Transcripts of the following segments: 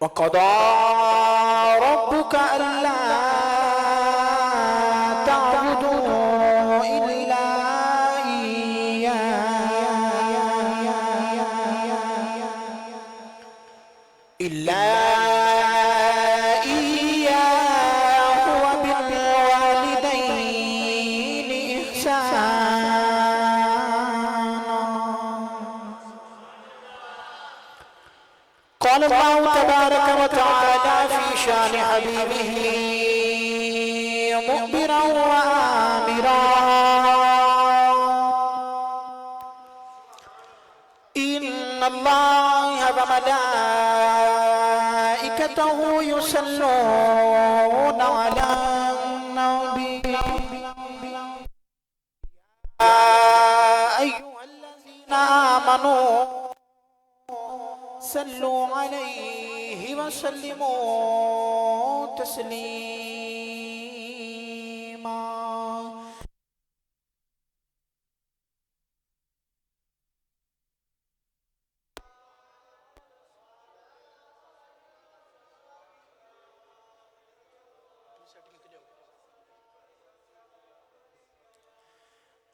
وَقَضَى رَبُّكَ أَلَّا تَعْبُدُوا إِلَّا إِيَّاهُ وَبِالْوَالِدَيْنِ إِحْسَانًا. قال الله تبارك وتعالى في شان حبيبه مؤمرا وآمرا: إن الله وملائكته يصلون على النبي يا أيها الذين آمنوا صلوا عليه وسلموا تسليما.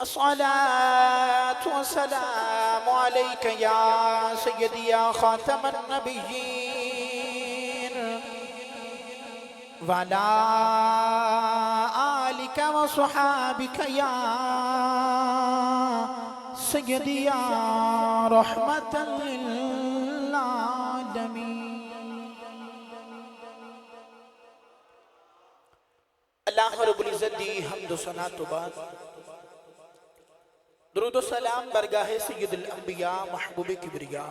الصلاة والسلام عليك يا سيدي يا خاتم النبيين وعلى آلك وصحابك يا سيدي يا رحمة للعالمين. اللہ رب العزت دی حمد و ثنا تو بعد درود و سلام برگاہ سید الانبیاء محبوب کبریا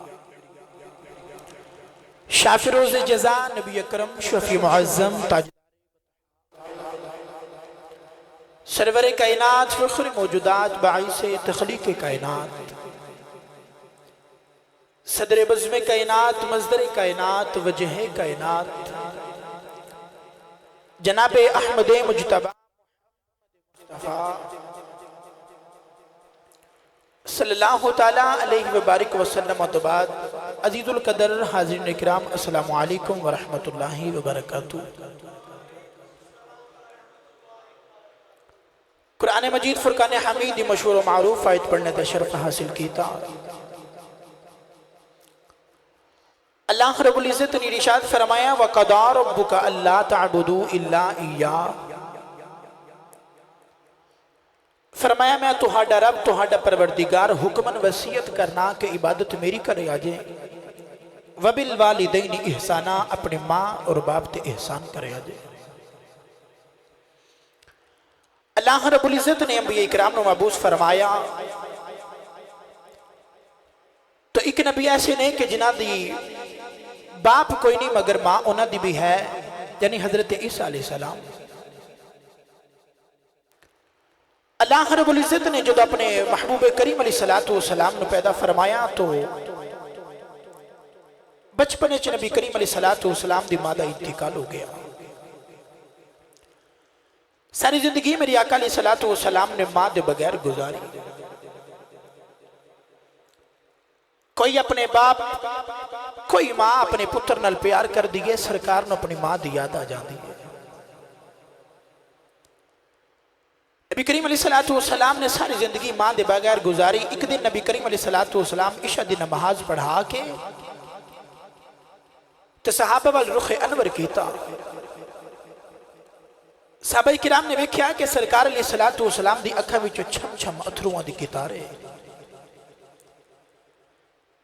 شافی روز جزا نبی اکرم شفیع معظم تاج سرور کائنات فخر موجودات باعث تخلیق کائنات صدر بزم کائنات مصدر کائنات وجہ کائنات جناب احمد مجتبی صلی اللہ تعالیٰ علیہ وبارک وسلم. و بعد عزیز القدر حاضرین اکرام السلام علیکم ورحمت اللہ وبرکاتہ. قرآن مجید فرقان حمید مشہور و معروف آیت پڑھنے کا شرف حاصل کیتا. اللہ رب العزت نے ارشاد فرمایا وَقَضَى رَبُّكَ أَلَّا تَعْبُدُوا إِلَّا إِيَّاهُ. فرمایا میں تہاڈا رب تہاڈا پروردگار حکمن وصیت کرنا کہ عبادت میری کرے آجے وَبِالْوَالِدَيْنِ احسانہ اپنے ماں اور باپ تے احسان کرے آجے. اللہ رب العزت نے انبیاء اکرام نے مبعوث فرمایا تو ایک نبی ایسے نہیں کہ جنہ دی باپ کوئی نہیں مگر ماں انہ دی بھی ہے یعنی حضرت عیسیٰ علیہ السلام. اللہ رب العزت نے جب اپنے محبوب کریم علیہ السلام نے پیدا فرمایا تو بچپنے چ نبی کریم علیہ السلام دی مادہ انتقال ہو گیا. ساری زندگی میری آقا علیہ السلام نے ماں دے بغیر گزاری. کوئی اپنے باپ کوئی ماں اپنے پتر نال پیار کر دیئے سرکار نے اپنی ماں دی یاد آ جان دی. نبی کریم علیہ السلام نے ساری زندگی ماں دے بغیر گزاری. ایک دن نبی کریم علیہ السلام عشاء دی نماز پڑھا کے تو صحابہ والرخ انور کیتا. صحابہ کرام نے دیکھا کہ سرکار علیہ السلام دی اکھاں وچوں چھم چھم اتھروਆਂ دی قطاریں.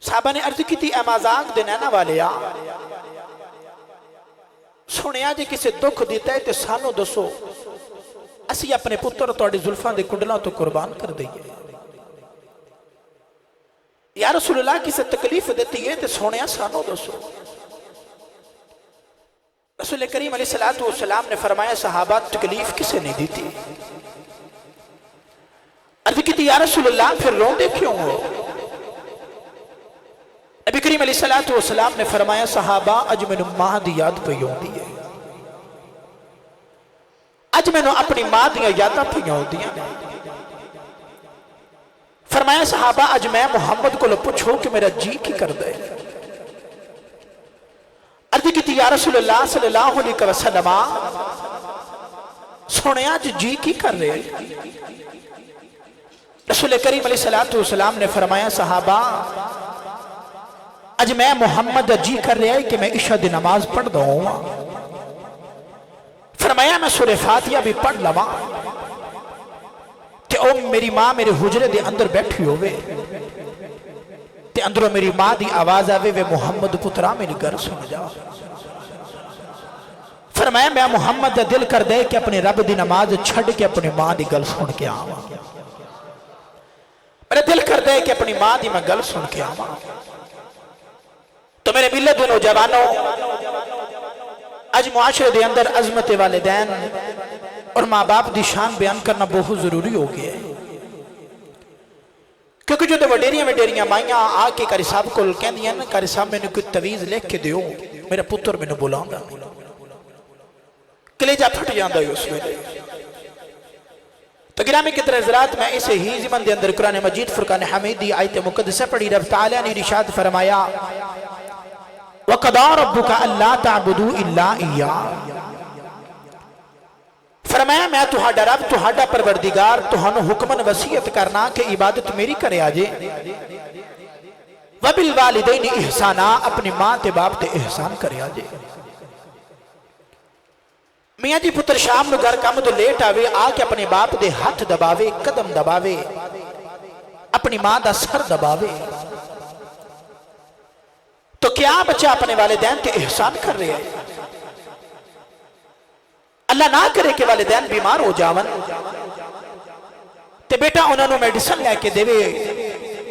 صحابہ نے عرض کی تھی اے مذاق دے نینا والیا سنیا جے کسے دکھ دیتا ہے تے سانو دسو اسی اپنے پتر توڑی زلفان دے کنڈلوں تو قربان کر دئیے. یا رسول اللہ کسے تکلیف دیتی ہے تے سونیا سانو دسو. رسول کریم علیہ السلام نے فرمایا صحابہ تکلیف کسے نہیں دیتی. عرض کی تھی یا رسول اللہ پھر روندے کیوں ہو. نبی کریم علیہ السلام نے فرمایا صحابہ اج میں ماں دی یاد پہ یوں دی ہے. اج میں اپنی ماں دیا یادہ پہ یوں دی ہے. فرمایا صحابہ اج میں محمد کو پوچھو کہ میرا جی کی کر دے. عرض کی تھی یا رسول اللہ صلی اللہ علیہ وسلم سونے آج جی کی کر رہے؟ رسول کریم علیہ السلام نے فرمایا صحابہ اج میں محمد جی کر رہا ہے کہ میں عشاء دی نماز پڑھ دوں. فرمایا میں سورہ فاتحہ بھی پڑھ لواں کہ او میری ماں میرے حجرے دے اندر بیٹھی ہوئے تے اندروں میری ماں دی آواز آوے وے محمد پترا میری گر سن جا. فرمایا میں محمد دا دل کر دے کہ اپنے رب دی نماز چھڑ کے اپنی ماں دی گل سن کے آواں. میرے دل کر دے کہ اپنی ماں دی میں گل سن کے آواں. تو میرے ملت و نوجوانوں اج معاشرے دے اندر عظمت والدین اور ماں باپ دی شان بیان کرنا بہت ضروری ہو گیا ہے. کیونکہ جو وڈیریاں مائیاں آ کے قاری صاحب کو کہندی ہیں نا قاری صاحب میں نے کوئی تویز لکھ کے دیو میرا پتر میں نے بلاؤں کلیجہ پھٹ جاندہ ہے اس میں. تو گرامی کی طرح حضرات میں اسے ہی زمن دے اندر قرآن مجید فرقان حمید دی آیت مقدسہ پڑھی رب تعالیٰ نے ارشاد فرمایا وَقَضَىٰ رَبُّكَ أَلَّا تَعْبُدُوا إِلَّا إِيَّاهُ. فرمایا میں تہاڈا رب تہاڈا پروردگار تہانوں حکمن وصیت کرنا کہ عبادت میری کرے آجے. وَبِالْوَالِدَيْنِ احسانا اپنی ماں تے باپ تے احسان کرے آجے. میاں جی پتر شام نو گھر کام تو لیٹ آوے آ کے اپنے باپ دے ہاتھ دباوے قدم دباوے اپنی ماں دا سر دباوے. تو کیا بچہ اپنے والدین تے احسان کر رہے ہیں؟ اللہ نہ کرے کہ والدین بیمار ہو جاون تے بیٹا انہوں نے میڈیسن لے کے دے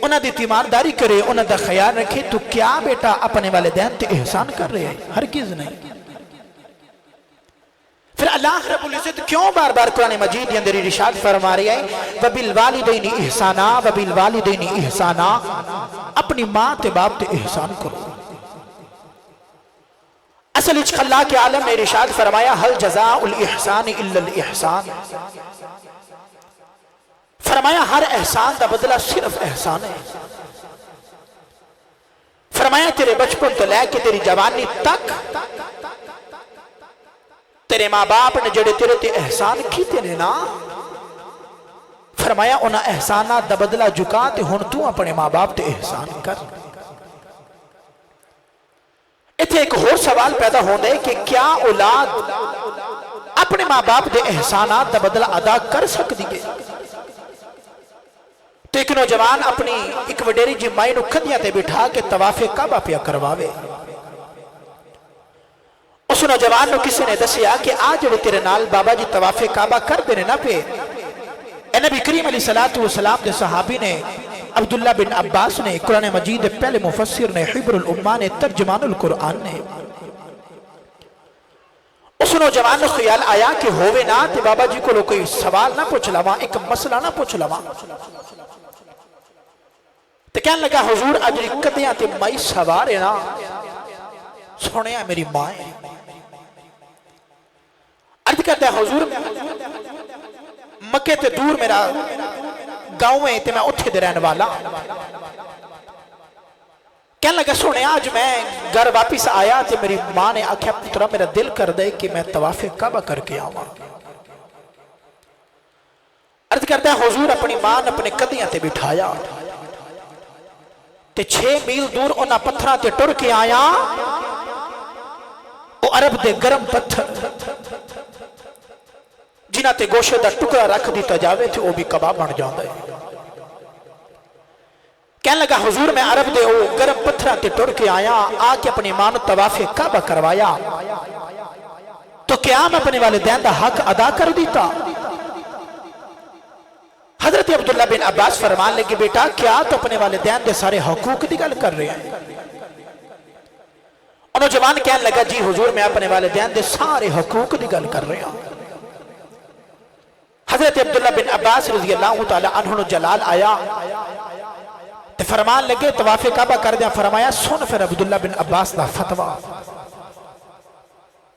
انہوں دی تیمارداری کرے انہوں دا خیال رکھے. تو کیا بیٹا اپنے والدین تے احسان کر رہے ہیں؟ ہرگز نہیں. پھر اللہ رب العزت کیوں بار بار قرآن مجید کے اندر ارشاد فرما رہی ہے وَبِالْوَالِدَيْنِ اِحْسَانًا وَبِالْوَالِدَيْنِ اِحْسَانًا اپنی ماں تے باپ تے احسان کرو. اصل اچھ اللہ کے عالم میں ارشاد فرمایا حل جزاء الاحسان الا الاحسان. فرمایا ہر احسان دا بدلہ صرف احسان ہے. فرمایا تیرے بچپن تو لے کے تیری جوانی تک تیرے ماں باپ نے جڑے تیرے تے احسان کیتے نے نا فرمایا انہا احسانات دا بدلہ جکا تے ہن تو اپنے ماں باپ تے احسان کر. اتھے ایک اور سوال پیدا ہونے کہ کیا اولاد اپنے ماں باپ دے احسانات دا بدلہ ادا کر سکتی ہے؟ تو ایک نوجوان اپنی ایک وڈیری جی مائی نو کھدیاں تے بٹھا کے طواف کعبہ پیا کرواوے. اس نوجوان نو کسی نے دسیا کہ آج جڑے تیرے نال بابا جی طواف کعبہ کر دینے نہ پہ. اے نبی کریم علیہ السلام دے صحابی نے عبداللہ بن عباس نے قرآن مجید پہلے مفسر نے حبر الامہ نے ترجمان القرآن نے اس نوجوان نے خیال آیا کہ ہووے نا تے بابا جی کو لو کوئی سوال نہ پوچھ لواں ایک مسئلہ نہ پوچھ لواں. تے کہنے لگا حضور اجری کدیاں تے مائی سوارے نا سوڑیا میری ماں ہے. عرض کرتا ہے حضور مکہ تے دور میرا گاؤں ہے تے میں اتھے دے رہن والا. کہنے لگا سونے آج میں گھر واپس آیا تے میری ماں نے آکھیا پترا میرا دل کر دے کہ میں طواف کعبہ کر کے آواں. عرض کرتا ہے حضور اپنی ماں نے اپنے قدیاں تے بٹھایا تے 6 میل دور انہاں پتھراں تے ٹر کے آیا. وہ عرب دے گرم پتھر جنہ تے گوشے دا ٹکڑا رکھ دیتا جاوے تھے وہ بھی کباب بن جاندہ ہے. کہنے لگا حضور میں عرب دے وہ گرم پتھراں تے ٹر کے آیا آ کے اپنی ماں نے طواف کعبہ کروایا تو کیا میں اپنے والدین دا حق ادا کر دیتا؟ حضرت عبداللہ بن عباس فرمان لگے بیٹا کیا تو اپنے والدین دے سارے حقوق دی گل کر رہے ہیں؟ نوجوان کہنے لگا جی حضور میں اپنے والدین دے سارے حقوق دی گل کر رہے ہیں. حضرت عبداللہ بن عباس رضی اللہ تعالی عنہ جلال آیا تے فرمان لگے طواف کعبہ کر دیا. فرمایا سن پھر عبداللہ بن عباس دا فتوہ.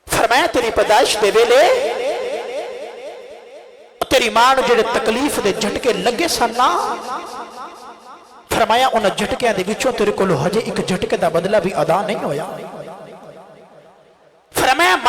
فرمایا تیری پیدائش دے ویلے تیری ماں نو جڑے تکلیف دے جھٹکے لگے سننا فرمایا انہاں جھٹکیاں دے وچوں تیرے کولو ہجے ایک جھٹکے دا بدلہ بھی ادا نہیں ہویا.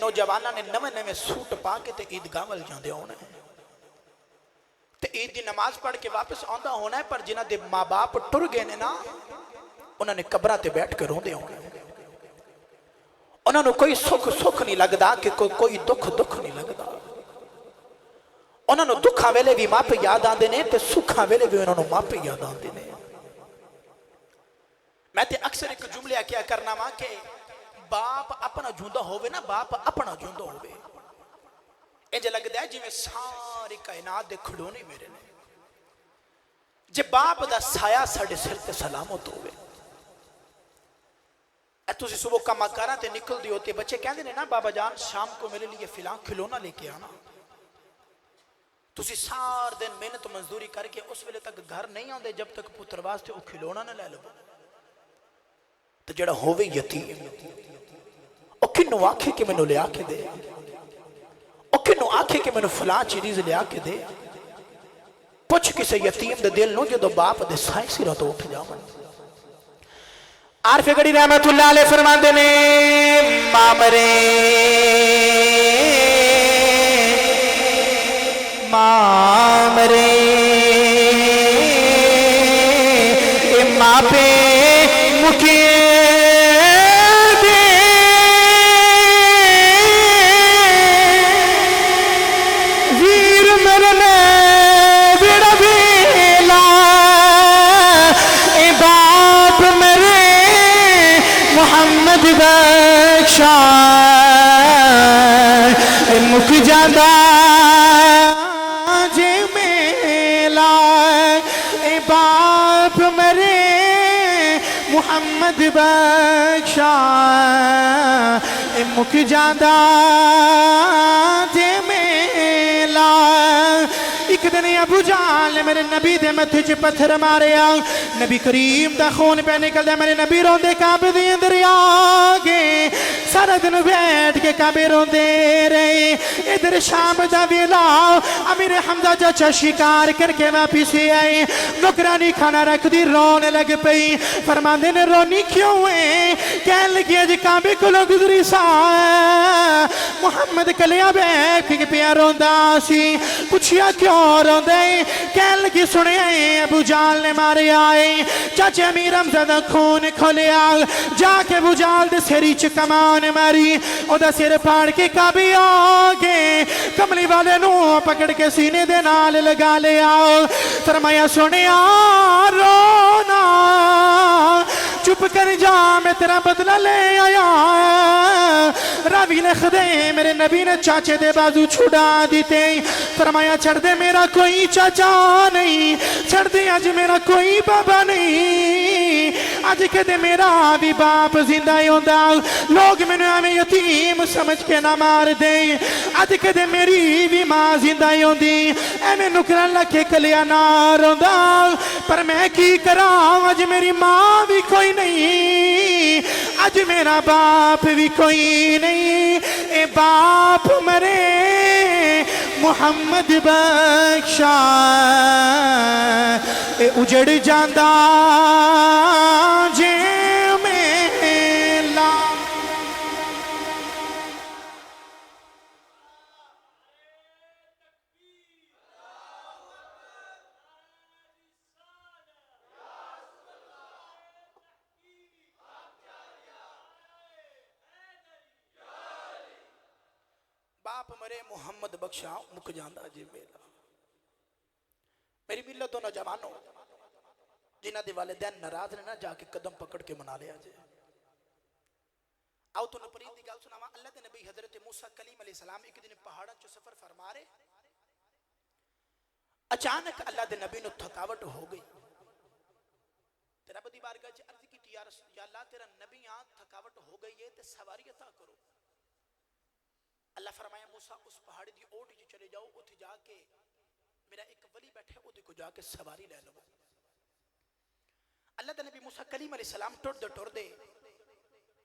نوجواناں نے نویں نویں سوٹ پا کے تے عیدگاہ ول جاندے ہونا ہے تے عید دی نماز پڑھ کے واپس آندا ہونا ہے، پر جنہاں دے ماں باپ ٹر گئے نے نا انہاں نے قبراں تے بیٹھ کے روندے ہونا ہے، انہاں نوں کوئی سکھ نہیں لگدا کہ کوئی دکھ نہیں لگدا، انہاں نوں دکھاں ویلے بھی ماپے یاد آندے نے تے سکھاں ویلے بھی انہاں نوں ماپے یاد آندے نے۔ میں تے اکثر ایک جملہ کیا کرنا وا کہ باپ اپنا جوندہ ہوئے نا، باپ اپنا جوندہ ہوئے، انج لگدا ہے جی میں ساری کائنات دے کھڑونے میرے نے، جے باپ دا سایہ ساڈے سر تے سلامت ہوئے۔ تسی صبح کما کراں تے نکل دی ہوتے، بچے کہندے نے نا بابا جان شام کو میرے لیے فلاں کھلونا لے کے آنا، تسی سار دن محنت مزدوری کر کے اس ویلے تک گھر نہیں آندے جب تک پتر واسطے او کھلونا نہ لے لو، تو جڑا ہووے یتیم او کنوں آکھے کہ مینوں لے آکے دے، او کنوں آکھے کہ مینوں فلاں چیز لے آکے دے، پوچھ کسے یتیم دے دل نو جدو باپ دے سائیں سیرہ تو اٹھ جاون۔ عارف گڑی رحمت اللہ علیہ فرماندے نے مامرے ماں پہ مکے دے ویر مرنے بڑا بیلا اے باپ مرے محمد بخشا اے مک جاندہ محمد بخشا مک جاندہ جے میلا۔ ایک دن ابو جہل نے میرے نبی دے متھے چ پتھر ماریا، نبی کریم دا خون پہ نکل دے، میرے نبی روندے کعبے دے اندر آگے سارا دن بیٹھ کے کعبے روندے رہے۔ ادھر شام دا ویلا امیر حمزہ چاچا شکار کر کے واپس آئے، نوکرانی کھانا رکھ دی رونے لگ پئی، فرماندے نے رونی کیوں ہے؟ کہن لگی اج کعبے کو گزری سا محمد کلیا بیٹھ کے پیا روندا سی، پوچھیا کیوں روندے؟ کہن لگی سنے ابو جہل نے مارے آئے، چاچے امیر حمزہ دا خون کھولیا، جا کے ابو جہل دے سری چ کمان ماری، او دا سر پھاڑ کے کعبے آگے کملی والے نو پکڑ کے سینے دے نال لگا لیا، فرمایا سنیا رونا چپ کر جا میں تیرا بدلہ لے آیا۔ راوی لکھ دے میرے نبی نے چاچے دے بازو چھڑا دیتے، فرمایا چھڑ دے میرا کوئی چاچا نہیں، چھڑ دے آج میرا کوئی بابا نہیں، آج کہتے میرا بھی باپ زندہ ہوندہ، لوگ میں نے ہمیں یتیم سمجھ کے نہ مار دیں، آج کہتے میری بھی ماں زندہ ہوندی، اے میں نکران لکھے کلیا نہ روندہ، پر میں کی کراں آج میری ماں بھی کوئی نہیں، آج میرا باپ بھی کوئی نہیں، اے باپ مرے محمد بخشا اے اجڑ جاندہ جے میلا۔ باپ مرے محمد بخشا مک جاندہ جے میلا۔ میری ملت و نوجوانوں جنہ دے والدین ناراض نے نہ جا کے قدم پکڑ کے منا لیا جائے۔ آؤ تو نپرید دی گل سناواں، اللہ دے نبی حضرت موسیٰ کلیم علیہ السلام ایک دن پہاڑاں چو سفر فرما رہے، اچانک اللہ دے نبی نو تھکاوٹ ہو گئی، تیرا بدی بارگاہ چ عرض کی یا اللہ تیرا نبی آن تھکاوٹ ہو گئی ہے تے سواری عطا کرو۔ اللہ فرمایا موسیٰ اس پہاڑی دی اوٹ جو چلے جاؤ، اتھے جا کے میرا ایک ولی بیٹھے اتھے کو جا کے سواری لے لو۔ اللہ دے نبی موسیٰ کلیم علیہ السلام ٹر دے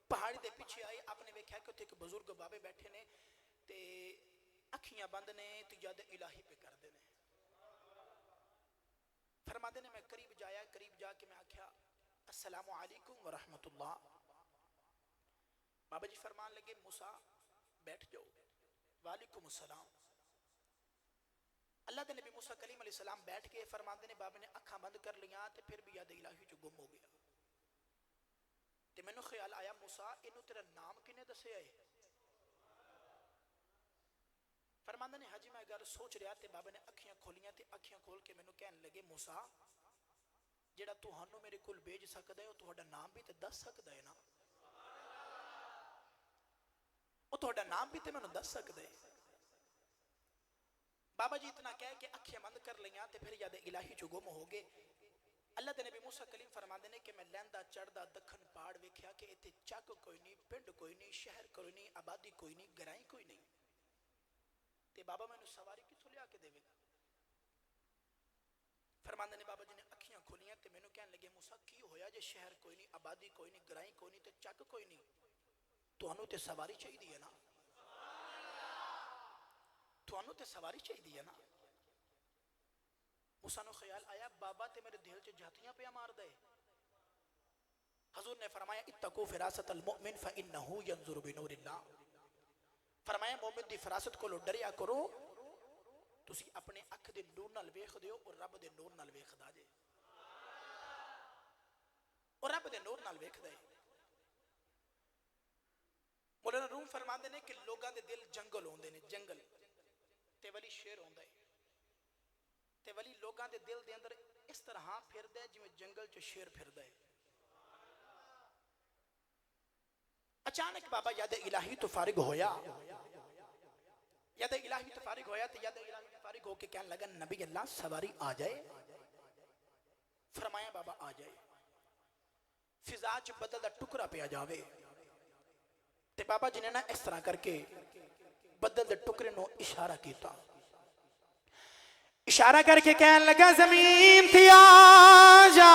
پہاڑی دے پیچھے آئے، آپ نے ویکھیا کہ اتھے ایک بزرگ بابے بیٹھے نے تے اکھیاں بند نے تجاد الہی پہ کر دینے۔ فرما دینے میں قریب جایا، قریب جا کے میں آکھیا السلام علیکم ورحمت اللہ۔ بابا جی فرمان لگے موسیٰ بیٹھ جاؤ۔ وعلیکم السلام۔ اللہ دے نبی موسیٰ کلیم علیہ السلام بیٹھ کے فرماندے نے بابا نے اکھاں بند کر لیا تے پھر بھی یاد الہی جو گم ہو گیا تے میں نے خیال آیا موسیٰ انہوں تیرا نام کنے دسے آئے؟ فرماندے نے حجی میں اگر سوچ رہا تے بابا نے اکھیاں کھولیاں تے اکھیاں کھول کے میں نے کہنے لگے موسیٰ جیڑا تو ہنو میرے کل بیج سکتا ہے تو ہڈا نام بھی تے دس سکتا ہے نا، وہ تو ہڈا نام بھی تے میں نے دس سکتا ہے۔ بابا جی اتنا کہہ کہ اکھیں بند کر لیاں تے پھر یاد الہی جو گم ہو گئے۔ اللہ دے نبی موسیٰ کلیم فرماندے نے کہ میں لیندہ چڑھدا دکھن پہاڑ ویکھیا کہ ایتھے چک کوئی نہیں، پنڈ کوئی نہیں، شہر کوئی نہیں، آبادی کوئی نہیں، گرائیں کوئی نہیں، تے بابا میں نے سواری کتھوں لیا کے دے گا؟ فرماندے نے بابا جی نے اکھیاں کھولیاں تے میں نے کہنے لگے موسیٰ کی ہویا جے شہر کوئی نہیں، آبادی کوئی نہیں، گرائیں کوئی نہیں تے چک کوئی نہیں، تو انہوں تے سواری چاہی دی ہے نا، تو انہوں تے سواری چاہی دی ہے نا۔ موسیٰ نو خیال آیا بابا تے میرے دل چ جاتیاں پہ مار دے۔ حضور نے فرمایا اتقو فراست المؤمن فإنہو ینظر بنور اللہ، فرمایا مومن دی فراست کو لو ڈریا کرو تسی اپنے اکھ دے نور نال ویکھ دیو اور رب دے نور نال ویکھ دا جے، اور رب دے نور نال ویکھ دے۔ مولانا روم فرماندے نے کہ لوگاں دے دل جنگل ہوندے نے، جنگل تے ولی شیر ہوندا ہے، تے ولی لوگاں دے دل دے اندر اس طرح پھر دے جو جنگل چ شیر پھر دے۔ اچانک بابا یاد الہی تو فارغ ہویا، یاد الہی تو فارغ ہویا تے یاد الہی تو فارغ ہو کے کہنے لگا نبی اللہ سواری آ جائے؟ فرمایا بابا آ جائے۔ فضا چ بدل دا ٹکرا پہ آ جاوے تے بابا جی نے نا اس طرح کر کے بدل دے ٹکرے نو اشارہ کیتا، اشارہ کر کے کہنے لگا زمین تھی آ جا،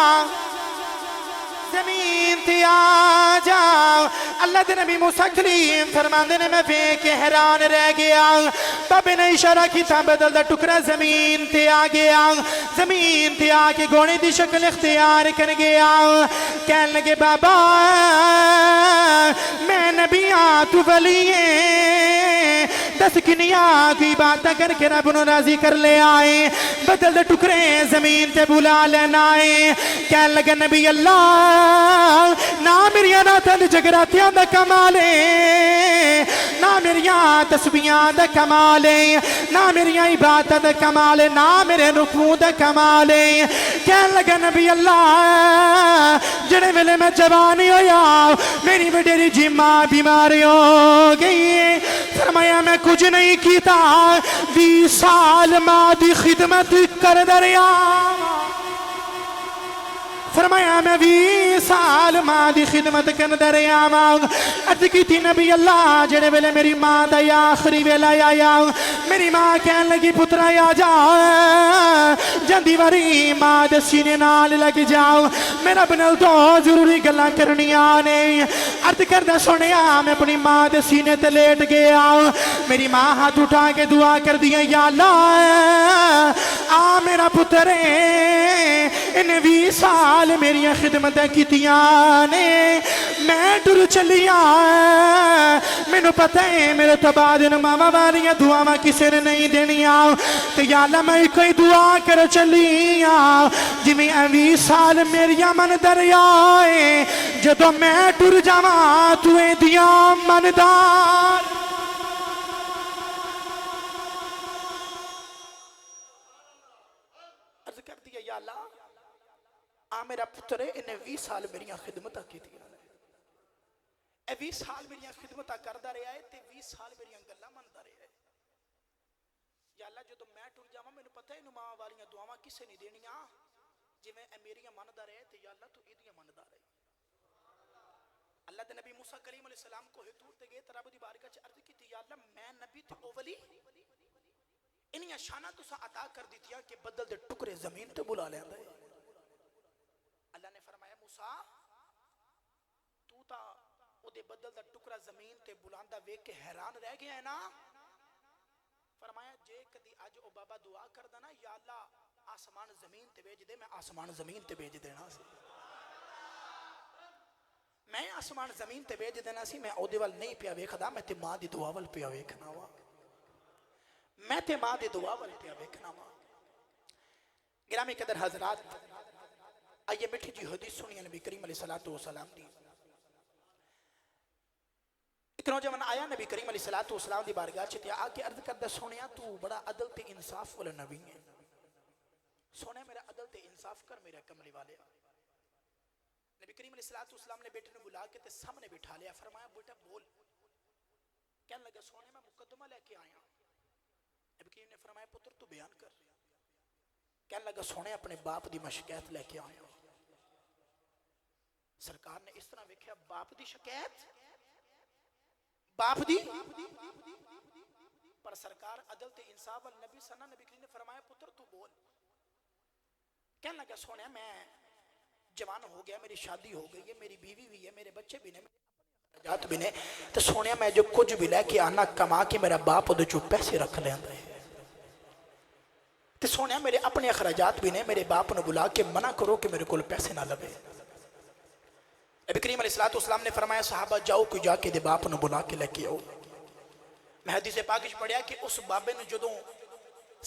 زمین تھی آ جا۔ اللہ دے نبی موسیٰ کلیم فرماندے نے میں دیکھ کے حیران رہ گیا، بابے نے اشارہ کیتا بدل دا ٹکرا زمین تے آ گیا، زمین تے آ کے گھوڑے دی شکل اختیار کر گیا۔ کہنے لگے بابا میں نبی تو ولی ہے، دس کنیا کی بات کر کے رب نو راضی کر لے آئے، بدل دے ٹکرے زمین تے بلا لینا آئے۔ کہنے لگے نبی اللہ نہ میری ناتن جگراتیاں دا کمالے، نہ میری تسبیحاں دا کمالے، نہ میری عبادت دا کمالے، نہ میرے رکوع دا کمالے۔ کہنے لگا نبی اللہ جڑے ویلے میں جوانی ہویا میری وڈیری جی ماں بیماری ہو گئی، فرمایا میں کچھ نہیں کیتا، 20 سال ماں دی خدمت کر دریا، فرمایا میں 20 سال ماں دی خدمت کر دریا ماں۔ عرض کی تھی نبی اللہ جڑے ویلے میری ماں دا یا آخری ویلہ آیا، میری ماں کہن لگی پترا یا جا جندی واری ماں دے سینے نال لگ جاؤ، میرا بنل تو ضروری گلاں کرنی آنے۔ عرض کردہ سنیا میں اپنی ماں دے سینے تے لیٹ گیا، میری ماں ہاتھ اٹھا کے دعا کر دیا یا اللہ آ میرا پتر ہے، انہیں 20 سال میری خدمت کیتیاں نے، میں ڈر چلیا، میں نو پتہ ہے میرے تو بعد ان ماما والیاں دعاواں کسی نے نہیں دینیاں، تو یا اللہ میں کوئی دعا کر چلیا جی میں 20 سال میری من دریائے، جدو میں ڈر جاواں تو دیا من دار۔ عرض کر دیا یا اللہ میرا پتر ہے انہیں 20 سال میری خدمتہ کی تھی، اے 20 سال میری خدمتہ کردہ رہا ہے تے 20 سال میری گلہ مندہ رہا ہے، یا اللہ جو تو میں ٹر جاواں میں نے پتہ ہے انہوں ماں والیاں دعاواں کسے نہیں دینیاں، جی میں میری مندہ رہے تے یا اللہ تو ایدیاں مندہ رہے۔ اللہ دے نبی موسیٰ کریم علیہ السلام کو حضور تے گئے تراب دی بارکہ چھ عرض کی تھی یا اللہ میں نبی تے اولی انہیں شانہ تو سا عطا کر دیتیا کہ بدل دے ٹکرے زمین تے بلا لے آندے۔ اللہ نے فرمایا موسیٰ تو تا او دے بدل دا ٹکرا زمین تے بلاندہ ویک کے حیران رہ گیا ہے نا، فرمایا جے کدی آج او بابا دعا کردہ نا یا اللہ آسمان زمین تے بیج دے، میں آسمان زمین تے بیج دینا سے، میں آسمان زمین تے بھیج دینا سی، میں اودے وال نہیں پیا ویکھدا، میں تے ماں دی دعا وال پیا ویکھنا وا، میں تے ماں دی دعا وال پیا ویکھنا وا۔ گرامی قدر حضرات، آئیے میٹھی جی حدیث سنیے نبی کریم علیہ السلام دی۔ ایک نوجوان آیا نبی کریم علیہ السلام دی بارگاہ چ تے آ کے عرض کردا سونیا تو بڑا عدل تے انصاف والا نبی ہے، سونے میرا عدل تے انصاف کر میرا کملی والے۔ نبی کریم علیہ السلام نے بیٹے نے بلا کے تے سامنے بٹھا لیا، فرمایا بیٹا بول۔ کہنے لگا سونے میں مقدمہ لے کے آیا۔ نبی کریم نے فرمایا پتر تو بیان کر۔ کہنے لگا سونے اپنے باپ دی میں شکایت لے کے آیا۔ سرکار نے اس طرح ویکھیا باپ دی شکایت، باپ دی، پر سرکار عدل تے انصاف والنبی سنہ، نبی کریم نے فرمایا پتر تو بول۔ کہنے لگا سونے میں جوان ہو گیا، میری شادی ہو گئی ہے، میری بیوی بھی ہے، میرے بچے بھی نے، میرے اخراجات بھی نے، تو سونے میں جو کچھ بھی لے کے آنا کما کے میرا باپ دے جو پیسے رکھ لیندے ہیں، تو سونے میرے اپنے اخراجات بھی نے، میرے باپ نے بلا کے منع کرو کہ میرے کول پیسے نہ لگے۔ نبی کریم علیہ السلام نے فرمایا صحابہ جاؤ کوئی جا کے دے باپ نے بلا کے لے کے آؤ۔ میں حدیث پاک وچ پڑھیا کہ اس بابے نے جدوں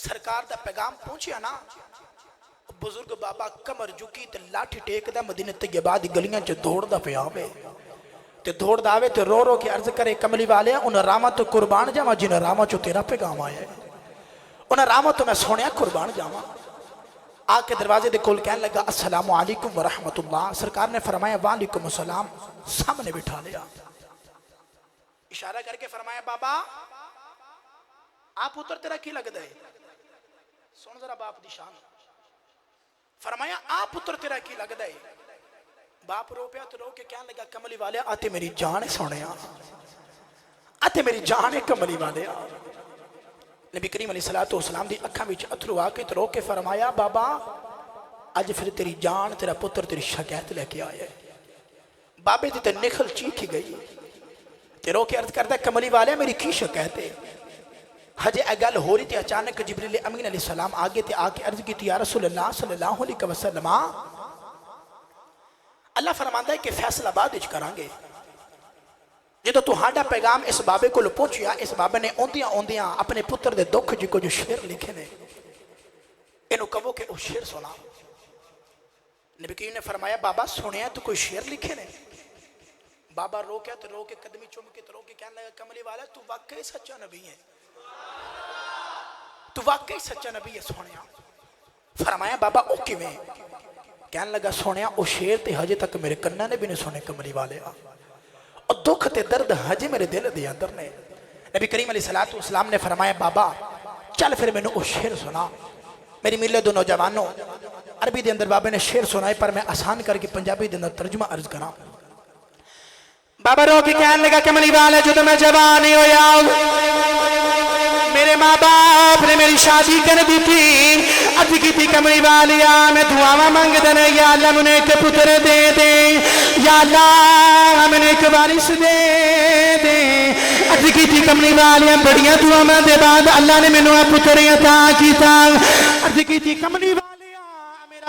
سرکار دا پیغام پہنچیا نا، بزرگ بابا کمر جھکی تے لاٹھی ٹیک دا مدینہ طیبہ دی گلیاں چ دوڑ دا پیا ہوے، تے دوڑ دا آوے تے رو رو کے عرض کرے کملی والے انہاں راما تو قربان جاواں جنہاں راما چوں تیرا پیغام آیا ہے، انہاں راما تو میں سونیا قربان جاواں۔ آ کے دروازے دے کول کہنے لگا السلام علیکم ورحمت اللہ۔ سرکار نے فرمایا وعلیکم السلام، سامنے بٹھا لیا، اشارہ کر کے فرمایا بابا آپ پتر تیرا کی لگ دے، سن ذرا باپ دی شان۔ فرمایا آپ پتر تیرا کی لگ دے، باپ رو پیا تو رو کے کہنے لگا کملی والے آتے میری جان ہے سونیا، آتے میری جان ہے کملی والے۔ نبی کریم علیہ السلام دی اکھاں وچ اتھرو آ کے تو رو کے فرمایا بابا اج پھر تیری جان تیرا پتر تیری شکایت لے کے آیا ہے۔ بابے دی تے نکھل چیکھی گئی تے رو کے عرض کردا کملی والے میری کی شکایت ہے؟ حجے اگل ہو رہی تھی، اچانک جبریل امین علیہ السلام آگے تے آ کے عرض کی تھی یا رسول اللہ صلی اللہ علیہ وسلم اللہ فرماندا ہے کہ فیصلہ بعد وچ کرانگے۔ جدو تہاڈا پیغام اس بابے کو پہنچیا، اس بابے نے اوندیاں اوندیاں اپنے پتر دے دکھ جی کو جو شعر لکھے نے انہوں کہو کہ وہ شعر سنا۔ نبی کریم نے فرمایا بابا سنیا تو کوئی شعر لکھے نے؟ بابا رو کیا تو رو کے قدمی چوم کے تو رو کے کہنے لگا کملی والا تو واقعی سچا نبی ہے، تو واقعی سچا نبی ہے سونیا۔ فرمایا بابا او کیویں؟ کہنے لگا سونیا او شعر تے ہجے تک میرے کناں نے بھی نہیں سنے کملی والے، اور دکھ تے درد ہجے میرے دل دے اندر نے۔ نبی کریم علیہ السلام نے فرمایا بابا چل پھر میں نے او شعر سنا۔ میری ملت دو نوجوانوں عربی دے اندر بابے نے شعر سنائے پر میں آسان کر کے پنجابی دے اندر ترجمہ عرض کراں۔ بابا رو کے کہنے لگا کملی والے جو میں جوان ہی ہویا میرے ماں باپ نے میری شادی کر دی تھی، عرض کی تھی کملی والیا میں دعاواں مانگ دینا یا اللہ مجھے ایک پتر دے دے، یا اللہ مجھے ایک وارث دے دے۔ عرض کی تھی کملی والیا بڑیاں دعاواں دے بعد اللہ نے مینوں پتر عطا کیتا۔ عرض کی تھی کملی والیا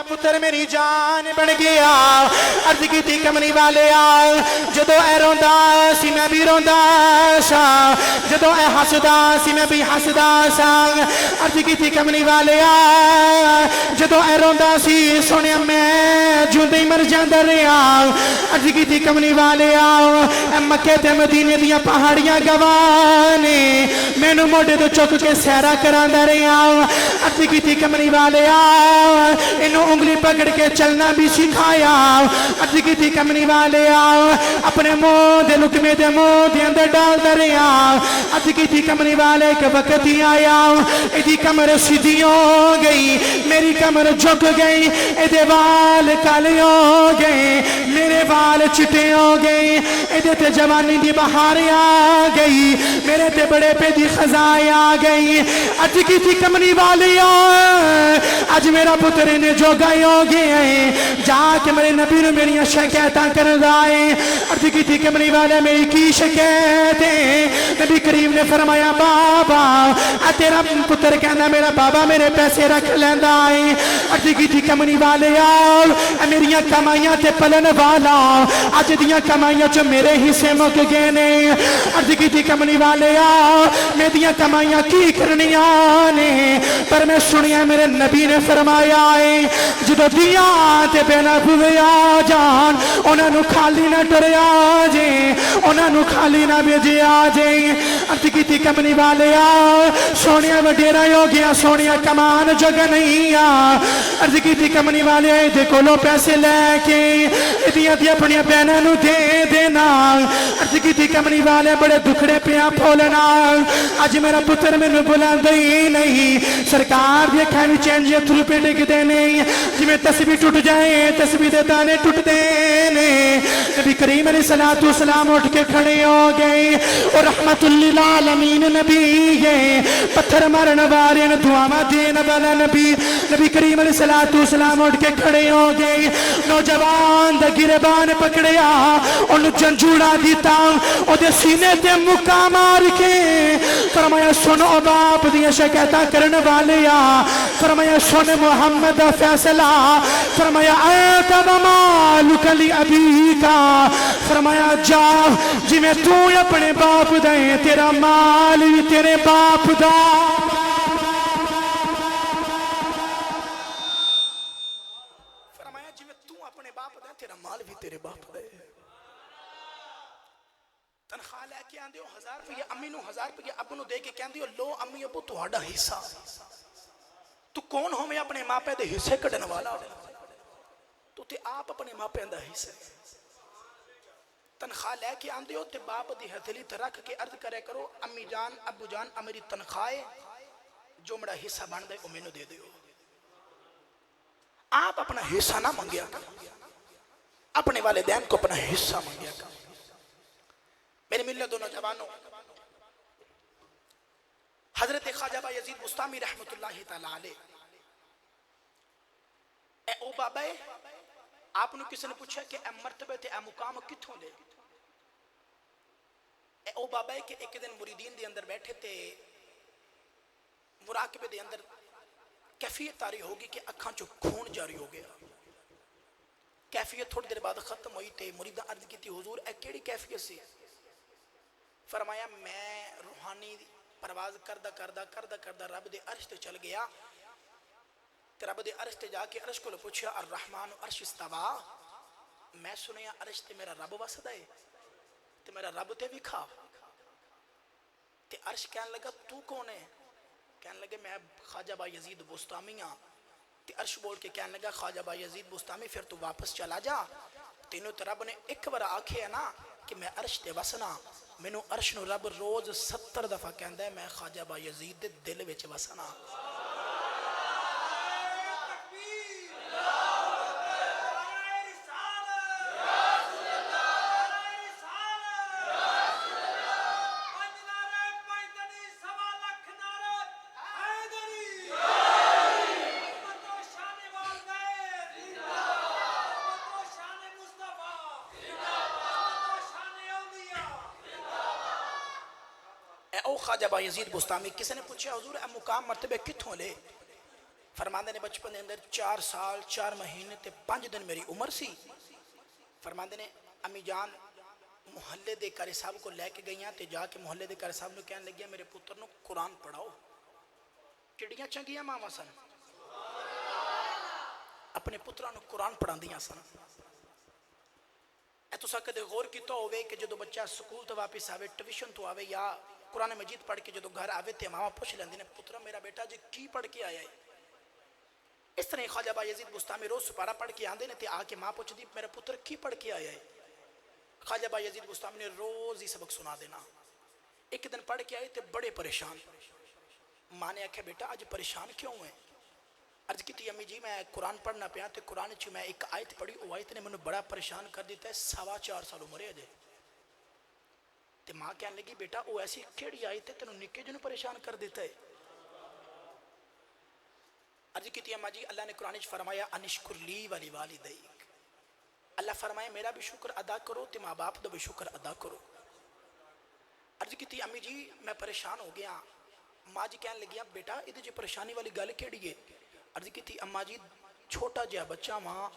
پتر میری جان بن گیا۔ عرض کی تھی کملی والے جدو اے روندا سی میں بھی روندا سا، جدو اے ہسدا سی میں بھی ہسدا سا۔ عرض کی تھی کملی والے جدو اے روندا سی سنیا میں جوندے مر جاندا رہیا۔ عرض کی تھی کملی والے اے مکے تے مدینے دیاں پہاڑیاں گواہ نے مینوں موڈے تو چک کے سیرا کراندا رہیا۔ عرض کی تھی کملی والے انہوں انگلی پکڑ کے چلنا بھی سکھایا۔ عرض کی تھی کملی والے اپنے منہ دے لکمے دے منہ دے اندر ڈال دریا۔ عرض کی تھی کملی والے کہ وقت ہی آیا ایدی کمر سیدھی ہو گئی، میری کمر جھک گئی، ایدے وال کالے ہو گئے، میرے وال چٹے ہو گئے، ایدے تے جوانی دی بہار آ گئی، میرے تے بڑے پہ دی خزائیں آ گئی اج کی تھی کملی والی اج میرا پتر نے جو گئے ہو گئے ہیں جا کے میرے نبی نے میری شکایتاں کر دائے اج کی تھی کملی والے میری کی شکایت ہے نبی کریم نے فرمایا بابا تیرا پتر کہنا میرا بابا میرے پیسے رکھ لیندہ ہے اج کی تھی کملی والے میریاں کمائیاں تے پلن والا اج دیاں کمائیاں جو میرے حصے مک گئے نے اج کی تھی کملی والے میریاں کمائیاں کی کرنیاں نے پر میں سنیا میرے نبی نے فرمایا ہے جدو دیاں تے بینا بھوے آ جان انہاں نو خالی نہ ٹرے آ جائیں انہاں نو خالی نہ بھیجے آ جائیں اج کی تھی کملی والے سونیا وڈیرا ہو گیا سونیا کمان جگہ نہیں اج کی تھی کملی والے دے کولو پیسے لے کے دی اپنی بہنوں نو دے دینا اج کی تھی کملی والے بڑے دکھڑے پیا پھولنا اج میرا پتر مینوں بلاندے ہی نہیں سرکار دی اکھاں وچ انج اتھرو پہ ڈگدے نہیں جویں تسبیح ٹوٹ جائے تسبیح دے دانے ٹوٹدے نے نبی کریم علیہ الصلوۃ والسلام اٹھ کے کھڑے ہو گئے اور رحمت للعالمین نبی ہے پتھر مارن والے دعاواں دین والا نبی نبی کریم علیہ الصلوۃ والسلام اٹھ کے کھڑے ہو گئے نوجوان دا گربان پکڑیا انہوں جنجوڑا دیتا او دے سینے تے مکا مار کے فرمایا سنو باپ دیا شکایتاں کرن والیا فرمایا سن محمد فیصلہ فرمایا آیت مالک لی ابی کا فرمایا جا جی میں تو اپنے باپ دائیں تیرا مال بھی تیرے باپ دا تیرا مال بھی تیرے باپ دے تنخواہ لے کے آندے ہو 1000 روپے امی نو 1000 روپے ابو نو دے کے کہندے ہو لو امی ابو تہاڈا حصہ تو کون ہو میں اپنے ماں پے دے حصے کڈن والا تو تے آپ اپنے ماں پے دا حصہ تنخواہ لے کے آندے ہو تے باپ دی ہتھیلی تے رکھ کے عرض کرے کرو امی جان ابو جان میری تنخواہ جو میرا حصہ بن دے او مینوں دے دیو آپ اپنا حصہ نہ منگیا اپنے والدین کو اپنا حصہ مانگیا کر میرے ملت و نوجوانوں حضرت خواجہ با یزید بستامی رحمت اللہ تعالی علیہ اے او بابا آپ نے کسی نے پوچھا کہ اے مرتبہ تے اے مقام کتھوں لے اے او بابا کہ ایک دن مریدین دے اندر بیٹھے تے مراقبے دے اندر کیفیت تاری ہوگی کہ اکھاں چو خون جاری ہو گیا کیفیت تھوڑی دیر بعد ختم ہوئی تے مریدہ عرض کی تھی حضور اے کیڑی کیفیت سی فرمایا میں روحانی پرواز کردہ رب دے عرش تے چل گیا تے رب دے عرش تے جا کے عرش کو پوچھا الرحمن عرش استوا میں سنیا عرش تے میرا رب وسدا ہے تے میرا رب تے بھی کھا تے عرش کہنے لگا تو کون ہے کہنے لگے میں خواجہ با یزید بستامی ہاں تے عرش بول کے کہنے لگا خواجہ با یزید بستامی پھر تو واپس چلا جا تینوں تے رب نے ایک بار آکھے ہے نا کہ میں عرش تے وسنا مینوں عرش نو رب روز 70 دفعہ کہندا ہے میں خواجہ با یزید دے دل وچ وسنا خواجہ با یزید بستامی کسی نے پوچھا حضور اے مقام مرتبہ کتھوں لے فرماندے نے بچپن دے اندر 4 سال 4 مہینے تے 5 دن میری عمر سی فرماندے نے امی جان محلے دے قاری صاحب کو لے کے گئیاں تے جا کے محلے دے قاری صاحب نو کہنے لگیا میرے پتر نو قرآن پڑھاؤ کڑیاں چنگیاں ماما سن اپنے پتران نو قرآن پڑھان دیاں سن اے تو کدے غور کیتا ہوئے کہ جدو بچہ سکول تو واپس آوے ٹیوشن تو آوے یا قرآن مجید پڑھ کے جدو گھر آوے تے ماما پوچھ لیندے نے پترا میرا بیٹا جی کی پڑھ کے آیا ہے اس طرح خواجہ با یزید بستامی روز سپارہ پڑھ کے آندے نے تے آ کے ماں پوچھ دی میرا پتر کی پڑھ کے آیا ہے خواجہ با یزید بستامی نے روز ہی سبق سنا دینا ایک دن پڑھ کے آئے تے بڑے پریشان ماں نے آکھا بیٹا آج پریشان کیوں ہیں عرض کی تھی امی جی میں قرآن پڑھنا پیا تے قرآن چ میں ایک آیت پڑھی او آیت نے مجھے بڑا پریشان کر دیتا ہے 4.25 سال عمر ہے جے تے ماں کہنے لگی بیٹا وہ ایسی کیڑی آئی تے تینوں نکے جنوں پریشان کر دیتا ہے. عرض کی اماں جی اللہ نے قرآن فرمایا انشکر لی ولی والدیک، اللہ فرمایا میرا بھی شکر ادا کرو تے ماں باپ دا بھی شکر ادا کرو. عرض کی امی جی میں پریشان ہو گیا. ماں جی کہنے لگیا بیٹا ادھے جی پریشانی والی گل کیڑی ہے؟ عرض کی اماں جی چھوٹا جہا بچہ ماں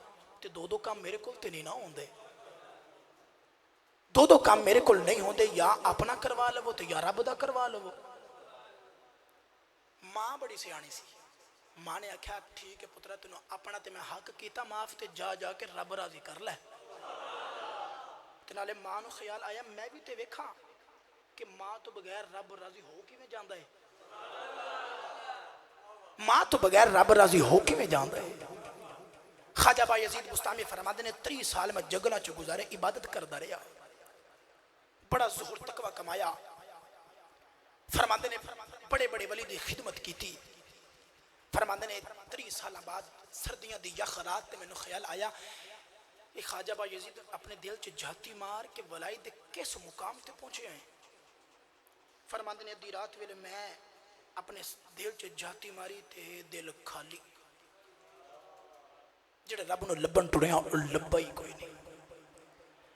تے دو کام میرے کول تے نہیں نہ ہوندے، دو کام میرے کول نہیں ہوندے، یا اپنا کروا لو تے یا رب دا کروا لو. ماں بڑی سیانی سی. ماں نے آکھیا ٹھیک ہے پترا تینوں اپنا تے میں حق کیتا معاف تے جا کے رب راضی کر لے. تے نالے ماں نو خیال آیا میں بھی تے ویکھاں کہ ماں تو بغیر رب راضی ہو کیویں جاندا ہے، ماں تو بغیر رب راضی ہو کیویں جاندا ہے. خواجہ بایزید بستامی فرماتے نے 30 سال میں جنگلاں چ گزارے عبادت کردا رہیا، بڑا زہد تقوی کمایا. فرماتے نے بڑے بڑے ولی دی خدمت کیتی. فرماتے نے 30 سال بعد سردیاں دی یخ رات تے مینوں خیال آیا کہ خواجہ بایزید اپنے دل چ جھاتی مار کے ولائی دے کس مقام تے پہنچے ہیں. فرماتے نے ادھی رات ویلے میں اپنے دل چ جھاتی ماری تے دل خالی، جڑے رب نو لبن ٹریا لبا ہی کوئی نہیں.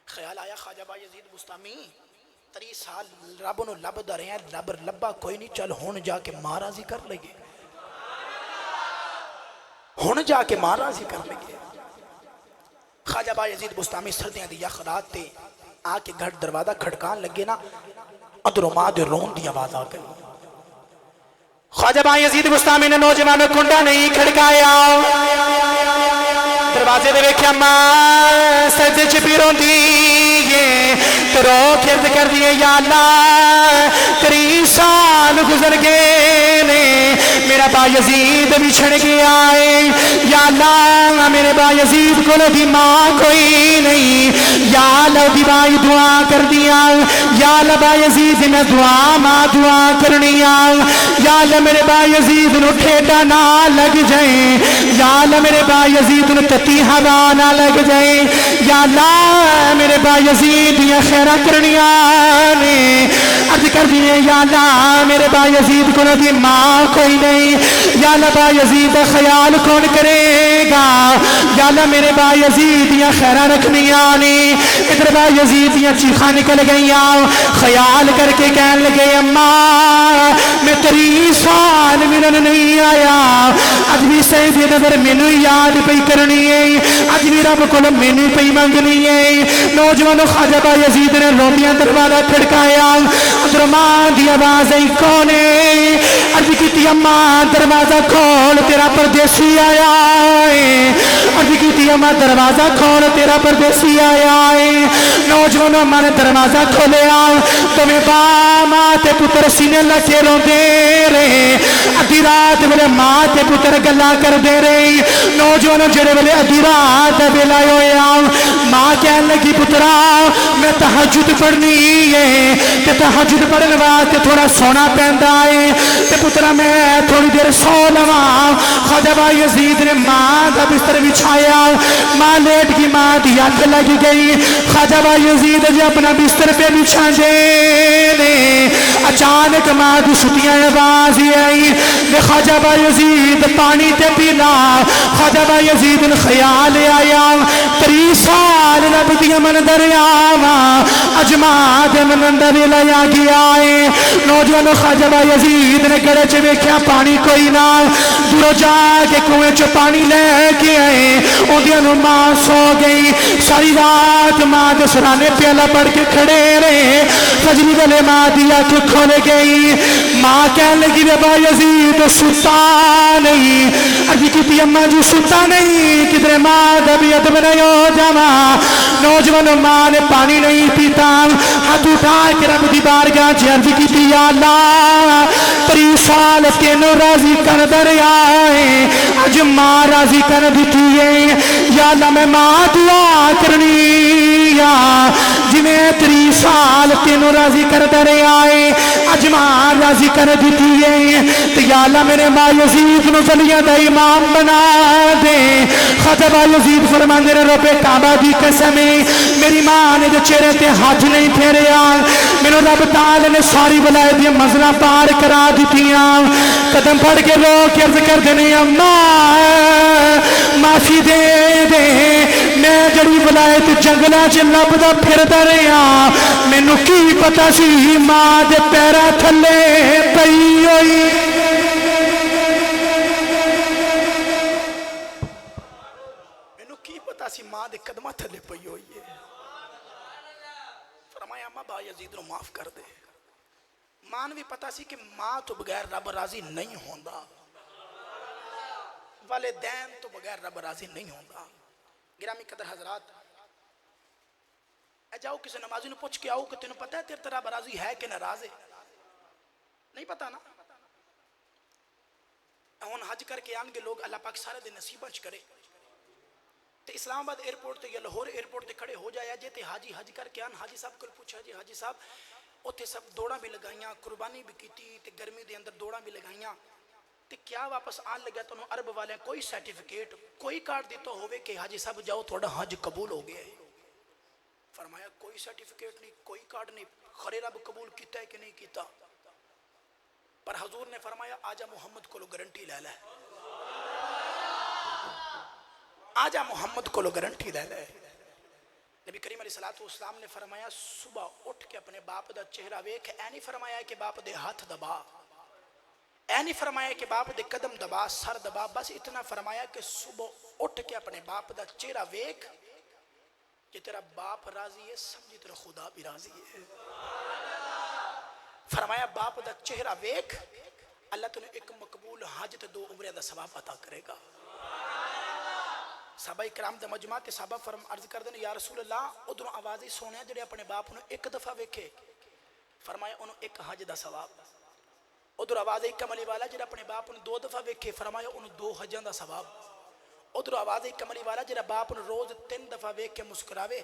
خیال آیا خواجہ بایزید بستامی 30 سال رب نو لبدا رہے ہیں، رب لبا کوئی نہیں، چل ہن جا کے ماں راضی کر لئیے، ہن جا کے ماں راضی کر لئیے. خواجہ بایزید بستامی سردیاں دی یخ رات تے آ کے گھر دروازہ کھڑکان لگے نا، ادھروں ماں دے رون دی آواز آ گئی. خواجہ بایزید بستامی نے نوجوانوں کنڈا نہیں کھڑکایا، دروازے دے ویکھیا ماں سجدے چ پی روندی ہے، رو کھرد کر دیے یا اللہ 30 سال گزر گئے نے میرا بایزید بچھڑ گیا ہے، یا اللہ میرے بایزید کو دی ماں کوئی نہیں، یا اللہ دی بائی دعا کر دیا، یا اللہ بایزید میں دعا کرنی، یا اللہ میرے بایزید نو ٹھیڈا نہ لگ جائیں، یا اللہ میرے بایزید نو تتی ہوا نہ لگ جائیں، یا اللہ میرے بایزید یا خیرہ کرنیاں نے. عرض کر دیئے یا اللہ میرے بایزید کو دی ماں کوئی نہیں، یا اللہ بایزید خیال کون کرے گا، یا اللہ میرے بایزید یا خیرہ رکھنیاں نے. ادھر بایزید یا چیخاں نکل گئیاں، خیال کر کے کہنے لگے اماں میں 30 سال ملن نہیں آیا، اج بھی سید نظر مینوں یاد پئی کرنی ہے، اج بھی رب کو مینوں پئی منگنی ہے. نوجوانوں خواجہ بایزید نے روندیاں دروازہ کھڑکایا، ادھر ماں دی آواز آئی کون ہے؟ عرض کیتی اماں دروازہ کھول تیرا پردیسی آیا ہے، عرض کیتی اماں دروازہ کھول تیرا پردیسی آیا ہے. نوجوانوں ماں نے دروازہ کھولیا، تمہیں ماں تے پتر سینے لگے روندے رہے، ادھی رات میرے ماں تے پتر گلا کر دے رہی. نوجوانوں جڑے ویلے ادھی رات ویلا ہویا، ماں کہنے لگی پترا میں تہجد پڑھنی ہے تے تہجد پڑھن واسطے تھوڑا سونا پیندا ہے تے پترا میں تھوڑی دیر سو لواں. خواجہ بایزید نے ماں دا بستر بچھایا، ماں لیٹ کی، ماں دی اکھ لگ گئی. خواجہ بایزید جب اپنا بستر پہ بچھا دے اچانک ماں دی سُتیاں آواز آئی کہ خواجہ بایزید پانی تے پینا. خواجہ بایزید نے خیال آیا 30 سال رب دی من دریاواں اجما دے من دے لیا گیا ہے. نوجوانوں خواجہ بایزید نے گڑے چ ویکھیا پانی کوئی نہ، دوروں جا کے کنویں چ پانی لے کے آئے. اودیاں نوں ماں سو گئی، ساری رات ماں دے سرانے پیالہ پڑھ کے کھڑے رہے. فجر ویلے ماں دی اکھ کھل گئی، ماں کہنے لگی بایزید ستا نہیں. عرض کیتی اماں جی ستا نہیں، کدھر ماں دا بھی ادب نہیں ہو جاواں. نوجوان ماں نے پانی نہیں پیتا، ہاتھ اٹھا کے رب دی بارگاہ چ عرض کیتی یا اللہ 30 سال تینوں راضی کر دریا ہے، اج ماں راضی کر دیتی ہے. یا اللہ میں ماں دعا کرنی یا جی میں 30 سال تینوں راضی کر دریا ہے، اج جماعت راضی کر دیتی ہے تو یا اللہ میرے ماں یزید نو ولیاں دا امام بنا دے خطبہ یزید فرماندے نے رب کعبہ دی قسم میری ماں نے جو چہرے تے حج نہیں پھیریا میرے رب تعالی نے ساری ولایت دی منزلہ پار کرا دیتیاں قدم پھڑ کے رو کے عرض کر دینے اماں معافی دے دے میں جڑی ولایت جنگلہ چ لبدا پھردا رہیا مینوں کی پتہ سی ماں دے پیرا تھلے پئی ہوئی مینوں کی پتہ سی ماں دے قدمہ تھلے پئی ہوئی ہے فرمایا اماں با یزید نو معاف کر دے ماں نو بھی پتہ سی کہ ماں تو بغیر رب راضی نہیں ہوندا والدین تو بغیر رب راضی نہیں ہوندا گرامی قدر حضرات اے جاؤ کسی نمازی نے پوچھ کے آؤ کہ تینوں پتہ ہے تیرے رب راضی ہے کہ ناراض ہے نہیں پتہ نا ہن حج کر کے آن گے لوگ اللہ پاک سارے دن نصیب بچ کرے تے اسلام آباد ایئرپورٹ تے یا لاہور ایئرپورٹ تے کھڑے ہو جایا جے تے حاجی حج کر کے آن حاجی صاحب کو پوچھا جی حاجی صاحب اوتھے سب دوڑاں بھی لگائیاں قربانی بھی کیتی تے گرمی دے اندر دوڑاں بھی لگائیاں تے کیا واپس آن لگا تو عرب والے کوئی سرٹیفکیٹ کوئی کارڈ دیتا ہوئے کہ حاجی صاحب جاؤ تھوڑا حج قبول ہو گیا ہے فرمایا کوئی سرٹیفکیٹ نہیں کوئی کارڈ نہیں خرے رب قبول کیتا ہے کہ نہیں کیتا پر حضور نے فرمایا آجا محمد کو لو گارنٹی لے لے آجا محمد کو لو گارنٹی لے لے نبی کریم علیہ السلام نے فرمایا صبح اٹھ کے اپنے باپ دا چہرہ ویکھ اے نہیں فرمایا کہ باپ دے ہاتھ دبا اے نہیں فرمایا کہ باپ دے قدم دبا سر دبا بس اتنا فرمایا کہ صبح اٹھ کے اپنے باپ دا چہرہ ویکھ کہ تیرا باپ راضی ہے سمجھی تیرا خدا بھی راضی ہے فرمایا باپ دا چہرہ ویکھ اللہ تنہیں ایک مقبول حج تے 2 عمرے دا ثواب عطا کرے گا صحابہ کرام دا مجمع تے صحابہ فرم عرض کر دیں یا رسول اللہ ادھروں آوازی سونے جڑے اپنے باپ نے ایک دفعہ ویکھے فرمایا انہوں ایک حج دا ثواب ادھر آواز کملی والا جڑا اپنے باپ نے 2 دفعہ ویکھے فرمایا انہوں 2 حجاں دا ثواب ادھر آواز کملی والا جڑا باپ نے روز 3 دفعہ ویکھ کے مسکراوے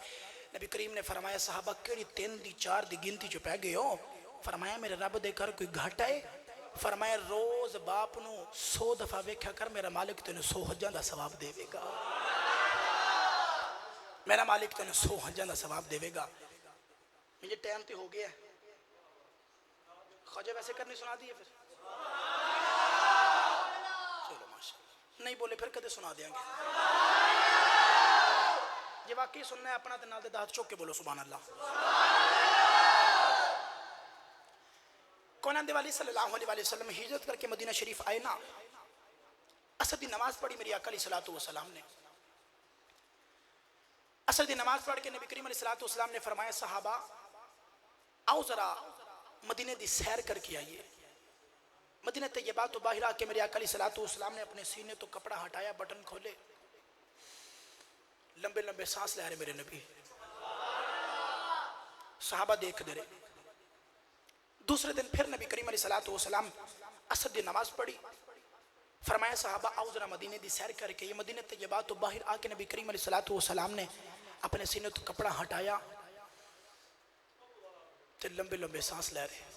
نبی کریم نے فرمایا صحابہ کیڑی 3 دی 4 دی گنتی چ پہ گئے ہو فرمایا میرے رب دے گھر کوئی گھٹ ہے فرمایا روز باپ نو 100 دفعہ ویکھا کر میرا مالک تینوں 100 حجاں دا ثواب دے گا میرا مالک تینوں 100 حجاں دا ثواب دے گا مجھے ٹائم تے ہو گیا ہے خواجہ ویسے کرنی سنا دیئے پھر چلو ماشاءاللہ نہیں بولے پھر کدے سنا دیاں گے یہ واقعی سننا ہے اپنا دنال دے دہت چوک کے بولو سبحان اللہ کونان دے والی صلی اللہ علیہ وسلم ہجرت کر کے مدینہ شریف آئے نا اثر دی نماز پڑھی میری آقا علیہ السلام نے اثر دی نماز پڑھ کے نبی کریم علیہ السلام نے فرمایا صحابہ آؤ ذرا مدینہ دی سیر کر کے آئیے مدینہ طیبہ تو باہر آ کے میرے آقا علیہ السلام نے اپنے سینے تو کپڑا ہٹایا بٹن کھولے لمبے لمبے سانس لے رہے میرے نبی صحابہ دیکھ دے رہے دوسرے دن پھر نبی کریم علیہ السلام عصر دی نماز پڑھی فرمایا صحابہ آؤ ذرا مدینہ دی سیر کر کے یہ مدینہ طیبہ تو باہر آ کے نبی کریم علیہ السلام نے اپنے سینے تو کپڑا ہٹایا تے لمبے لمبے سانس لے رہے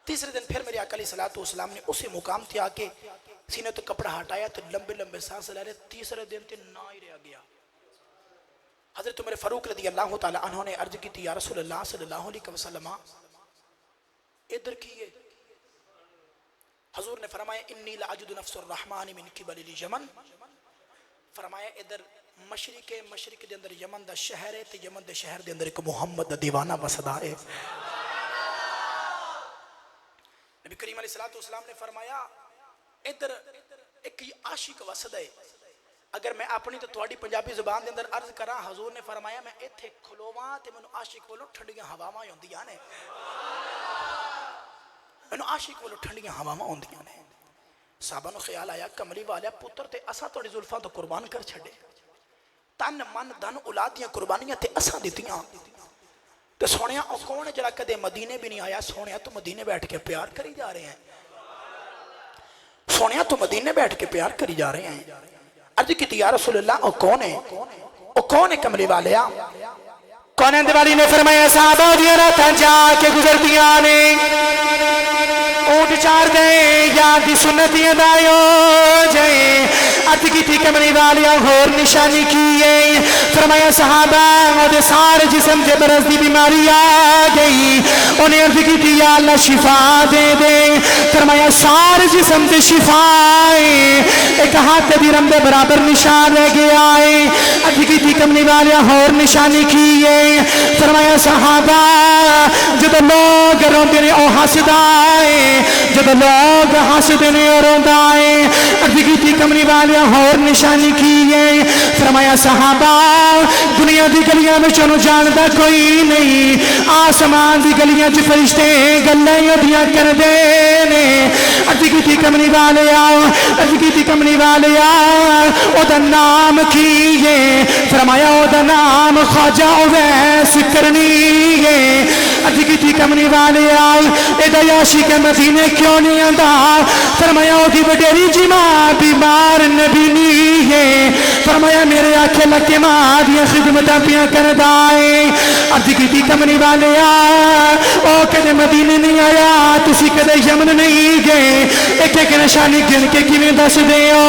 تیسرے دن پھر میرے آقا علیہ السلام نے اسی مقام تے آ کے سینے تو کپڑا ہٹایا تے لمبے لمبے سانس لے رہے تیسرے دن تے نہ ہی رہ گیا حضرت عمر فاروق رضی اللہ تعالی عنہ نے عرض کی تھی یا رسول اللہ صلی اللہ علیہ وسلم ادھر کیے حضور نے فرمایا انی لاجد نفس الرحمن من قبل الیمن فرمایا ادھر مشرق دے اندر یمن دا شہر ہے تے یمن دے شہر دے اندر ایک محمد دا دیوانہ وسدا ہے نبی کریم علیہ السلام نے فرمایا ادھر ایک عاشق وسدا ہے اگر میں اپنی تو تھوڑی پنجابی زبان دے اندر عرض کراں حضور نے فرمایا میں ایتھے کھلوواں تے مینوں عاشق کولوں ٹھنڈیاں ہواواں ہوندیاں نے مینوں عاشق کولوں ٹھنڈیاں ہواواں ہوندیاں نے صحابہ نو خیال آیا کملی والا پتر تے اساں تھوڑی زلفاں تو قربان کر چھڈے تن من دھن اولاد دیاں قربانیاں تے اساں دتیاں تے سونیا او کون ہے جڑا کدے مدینے بھی نہیں آیا سونیا تو مدینے بیٹھ کے پیار کری جا رہے ہیں سونیا تو مدینے بیٹھ کے پیار کری جا رہے ہیں عرض کی یا رسول اللہ او کون ہے کملی والیا کونین دیوالی نے فرمایا صحابہ دیا راتاں جا کے گزر دیا نے اونٹ چار دے یاد دی سنتی ادائیو جائیں ارد کی تھی کمری والیا غور نشانی کیے فرمایا صحابہ وہ سارے جسم سے برس دی بیماری آگئی انہیں ارد کی تھی یا اللہ شفا دے دے فرمایا سارے جسم سے شفا آئے ایک ہاتھ دی رم دے برابر نشان رہ گیا آئے ارد کی تھی کمری والیا غور نشانی کیے فرمایا صحابہ جب لوگ روندے نے او حسد آئے جب لوگ حسد نے روندہ آئے ارد کی تھی کمری والیا اور نشانی کیے فرمایا صحابہ دنیا دی گلیاں میں چنو جانتا کوئی نہیں آسمان دی گلیاں جو فرشتے گلیں ادیاں کر دینے ارد کی تھی کمری والے آؤ ارد کی تھی کمری والے آؤ او دا نام کیے فرمایا او دا نام خواجہ اویس کرنی ہے ارد کی تھی کمری والے آؤ اے دا یاشی کے مدینے کیوں نہیں آندا فرمایا او دی بڑیری جمع بیمار نبی نہیں ہے فرمایا میرے آنکھیں لکے ماں دیا خدمتہ پیا کر دائے ارد کی تھی کمری والے آؤ او کدے مدینے نہیں آیا تسی کدے یمن نہیں گئے ایک ایک نشانی گن کے کیویں دس دیو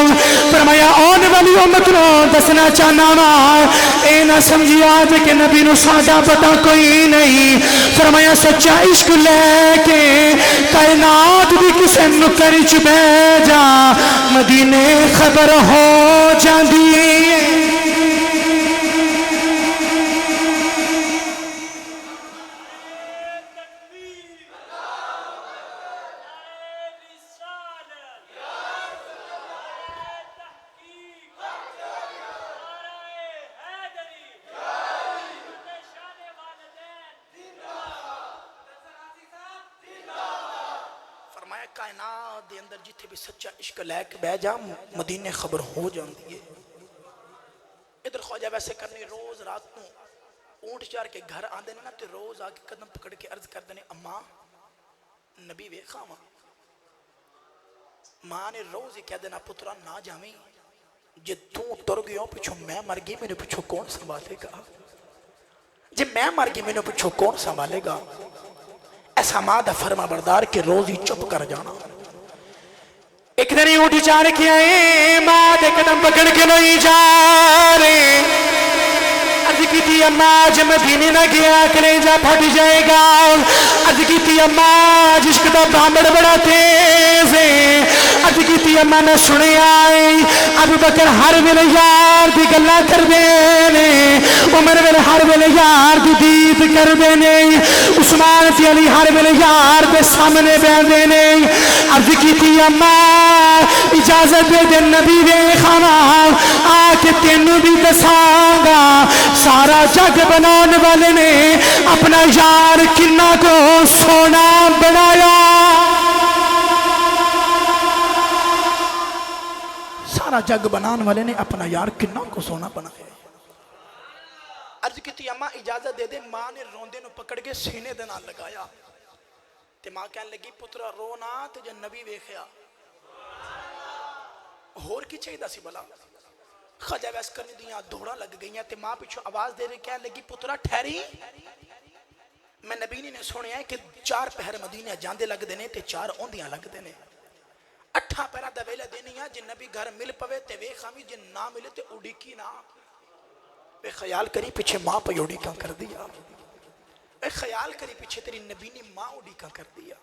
فرمایا آنے والی امت نو دسنا چاہنا وا اے نہ سمجھی آج کہ نبی نو ساڈا پتہ کوئی نہیں فرمایا سچا عشق لے کے کائنات بھی کسے نکر چ بہ جا مدینے خبر ہو جاندی کائنات دے اندر جتھے بھی سچا عشق لے کے بہ جا مدینے خبر ہو جاندی ہے ادھر خواجہ ویسے کرنی روز رات کو اونٹ چار کے گھر آندے نا تے روز آ کے قدم پکڑ کے عرض کر دینے اماں نبی ویکھا ماں نے روز ہی کہہ دینا پترا نہ جاویں جے تو ٹر گیو پچھو میں مر گئی میرے پچھو کون سنبھالے گا جے میں مر گئی میرے پچھو کون سنبھالے گا ایسا ماں دا فرما بردار کے روز ہی چپ کر جانا ایک دن ہی اٹھ چار کے آئے ماں دے قدم پکڑ کے نہیں جا رہے عرض کی تھی اماں جب مدینے نہ گیا کلیجہ پھٹ جائے گا عرض کی تھی اماں جشک دا بامڑ بڑا تیز ہے عرض کی تھی اماں نے سنے آئے ابو بکر ہر ویلے یار دی گلا کر دینے عمر ویلے ہر ویلے یار دی دید کر دینے عثمان تی علی ہر ویلے یار دے سامنے بیان دینے عرض کی تھی اماں اجازت دے دے نبی وے خانا آکے تینو بھی دسانگا سارا جگ بنانے والے نے اپنا یار کنہ کو سونا بنایا سارا جگ بنانے والے نے اپنا یار کنہ کو سونا بنایا عرض کی تھی اماں اجازت دے دے ماں نے روندے نو پکڑ کے سینے دے نال لگایا تے ماں کہنے لگی پترا رونا تے جن نبی ویکھیا ہور کی چاہیے دا سی بلا خواجہ ویس کرنی دیاں دوڑا لگ گئی ہیں تے ماں پیچھو آواز دے رہے کہنے لگی پترا ٹھہری میں نبی نے سونے ہیں کہ 4 پہر مدینے جاندے لگ دینے تے 4 اوندیاں لگ دینے 8 پہرہ دویلہ دینی ہیں جن نبی گھر مل پوے تے وے خامی جن نہ ملے تے اڑی کی نہ بے خیال کری پیچھے ماں پہ اڑی کا کر دیا بے خیال کری پیچھے تیری نبی نے ماں اڑی کا کر دیا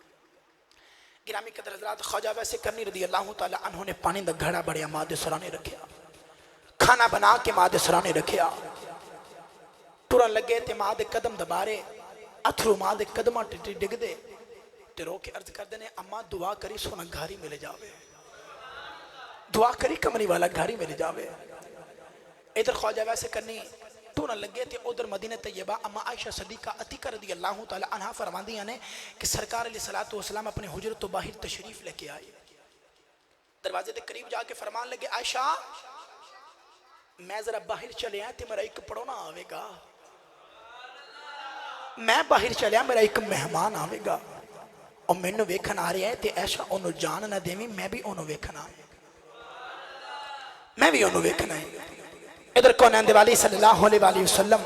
گرامی قدر حضرات خواجہ ویسے کرنی رضی اللہ تعالی عنہ نے پانی دا گھڑا بڑیا ماں دے سرانے رکھیا کھانا بنا کے ماں دے سرانے رکھیا ٹورن لگے تے ماں دے قدم دبارے اتھرو ماں دے قدمہ ٹٹی ڈگ دے تے رو کے عرض کر دینے اماں دعا کری سونا گھاری ملے جاوے دعا کری کمری والا گھاری ملے جاوے ادھر خواجہ ویسے کرنی ٹورن لگے تے ادھر مدینہ طیبہ اما عائشہ صدیقہ عتیقہ رضی اللہ تعالی عنہ فرماندیاں نے کہ سرکار علیہ الصلوۃ والسلام اپنے حجرت و باہر تشریف لے کے آئے دروازے دے قریب جا کے فرمان لگے عائشہ میں ذرا باہر چلے ہیں تے میرا ایک پڑونا آوے گا میں باہر چلے ہیں میرا ایک مہمان آوے گا اور میں انہوں ویکھن آ رہے ہیں تے ایشا انہوں جان نہ دیویں میں بھی انہوں ویکھن آئے میں بھی انہوں ویکھن آئے ادھر کونین دیوالی صلی اللہ علیہ وسلم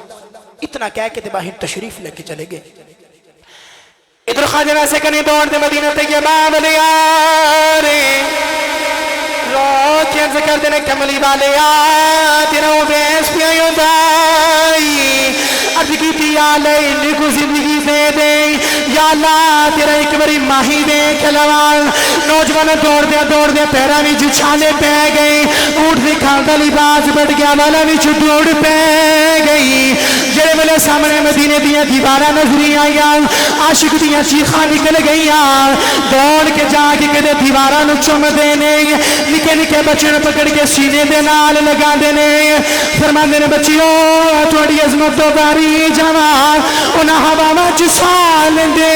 اتنا کہہ کے باہر تشریف لے کے چلے گئے. ادھر خواجہ ویسے کنی دوڑ دے مدینہ طیبہ والے آرے رو کے عرض کر دینے کملی والے تیرا وہ بیس پیائیوں دائی عرض کی تھی یا اللہ انہی کو زندگی دے دے یا اللہ تیرا ایک بری ماہی دے کھلوان. نوجوان دوڑ دے پیرا بھی جو چھالے پہ گئی اونٹ دے کھاندا لباس بڑھ گیا والا بھی جو دوڑ پہ گئی. جڑے ملے سامنے مدینے دیا دیوارہ نظری آیا عاشق دیا چیخاں نکل گیا دوڑ کے جا کے کدے دیوارہ نو چم دینے نکے نکے بچے نے پکڑ کے سینے دے نال لگا دینے فرما دینے بچیوں تھوڑی عظمت تو باری جوان انہا ہوا سال دے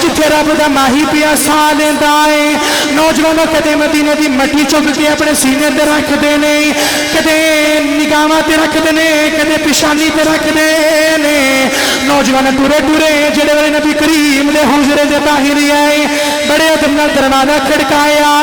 جتھے رب دا ماہی پیا سال دائے. نوجوانوں کدے مدینے دی مٹی چک کے اپنے سینے دے رکھ دینے کدے نگاہاں تے رکھ دینے کدے پیشانی تے رکھ دینے. نوجوان ٹورے جڑے والے نبی کریم دے حضرے دے باہر آئے بڑے ادب نال دروازہ کھڑکایا.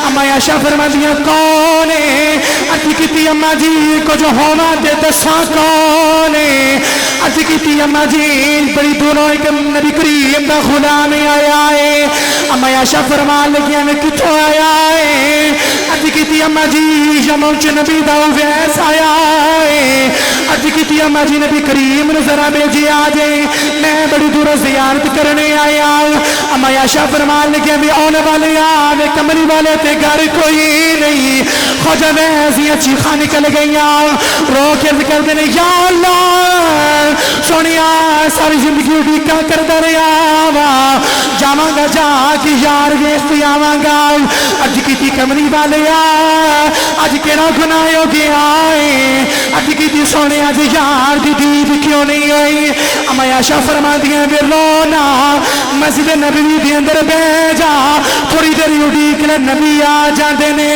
اما عائشہ فرماندیاں کون ہے عرض کیتی اما جی کو جو ہونا دے دساں کون ہے عرض کیتی اما جی بڑی دونوں ایک نبی کریم دا غلام آیا ہے. اما عائشہ فرمان لگیا میں کتوں آیا ہے عرض کیتی اما جی یمن چ نبی دا ویس آیا ہے عرض کیتی اما جی نبی کریم نے ذرا بھیجی آ جائے میں بڑی دور زیارت کرنے آیا. اما عائشہ فرمان لگیا میں آنے والے آنے کملی والے تے گھر کوئی نہیں. خواجہ ویسیاں چیخاں نکل گئیاں رو کے ذکر دینے یا اللہ سونیا ساری زندگی اڈیکا کرتا رہا وا جاواں گا جا کے یار ویستے آواں گا. اج کیتی کملی والے اج کیڑا گناہ ہو گیا ہے اج کیتی سونے اج یار دی دید کیوں نہیں ہوئی. اما عائشہ فرما دیا بھی رونا مسجد نبوی دے اندر بہ جا تھوڑی دیر اڈیک لے نبی آ جاندے نے.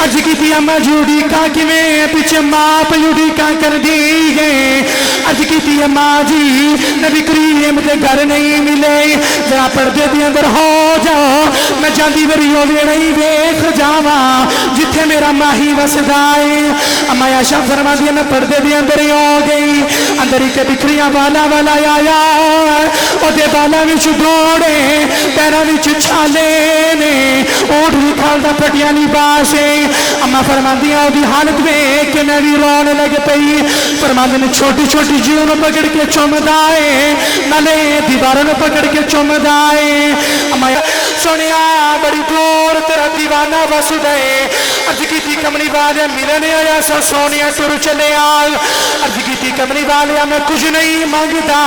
اج کیتی اما جی اڈیکا کیویں پیچھے ماں پہ اڈیکا کر دی گئے. اج کیتی اما جی نبی کریم دے گھر نہیں ملے ذرا پردے دے اندر ہو جاؤ میں جاندی وری ہو ویڑی ویکھ جاواں جتھے میرا ماہی وسدا ہے. اما عائشہ فرما دی میں پردے دے اندر ہی ہو گئی اندر ہی کے بکھریاں والا آیا او دے بالا وچ دوڑے پیراں وچ چھالے نے اونٹ بھی کھالدا پٹیاں لباس ہے. اما فرماندی او دی حالت ویکھ کے میں بھی رونے لگ پئی. فرماندے نے چھوٹی چھوٹی جیوں نو پکڑ کے چومدا ہے نالے دیواروں نو پکڑ کے چومدا ہے. اما سونیا بڑی دور تیرا دیوانہ وسدا ہے عرض کیتی کملی والے ملنے آیا سا سونیا ٹر چلے آ عرض کیتی کملی والے میں کچھ نہیں مانگدا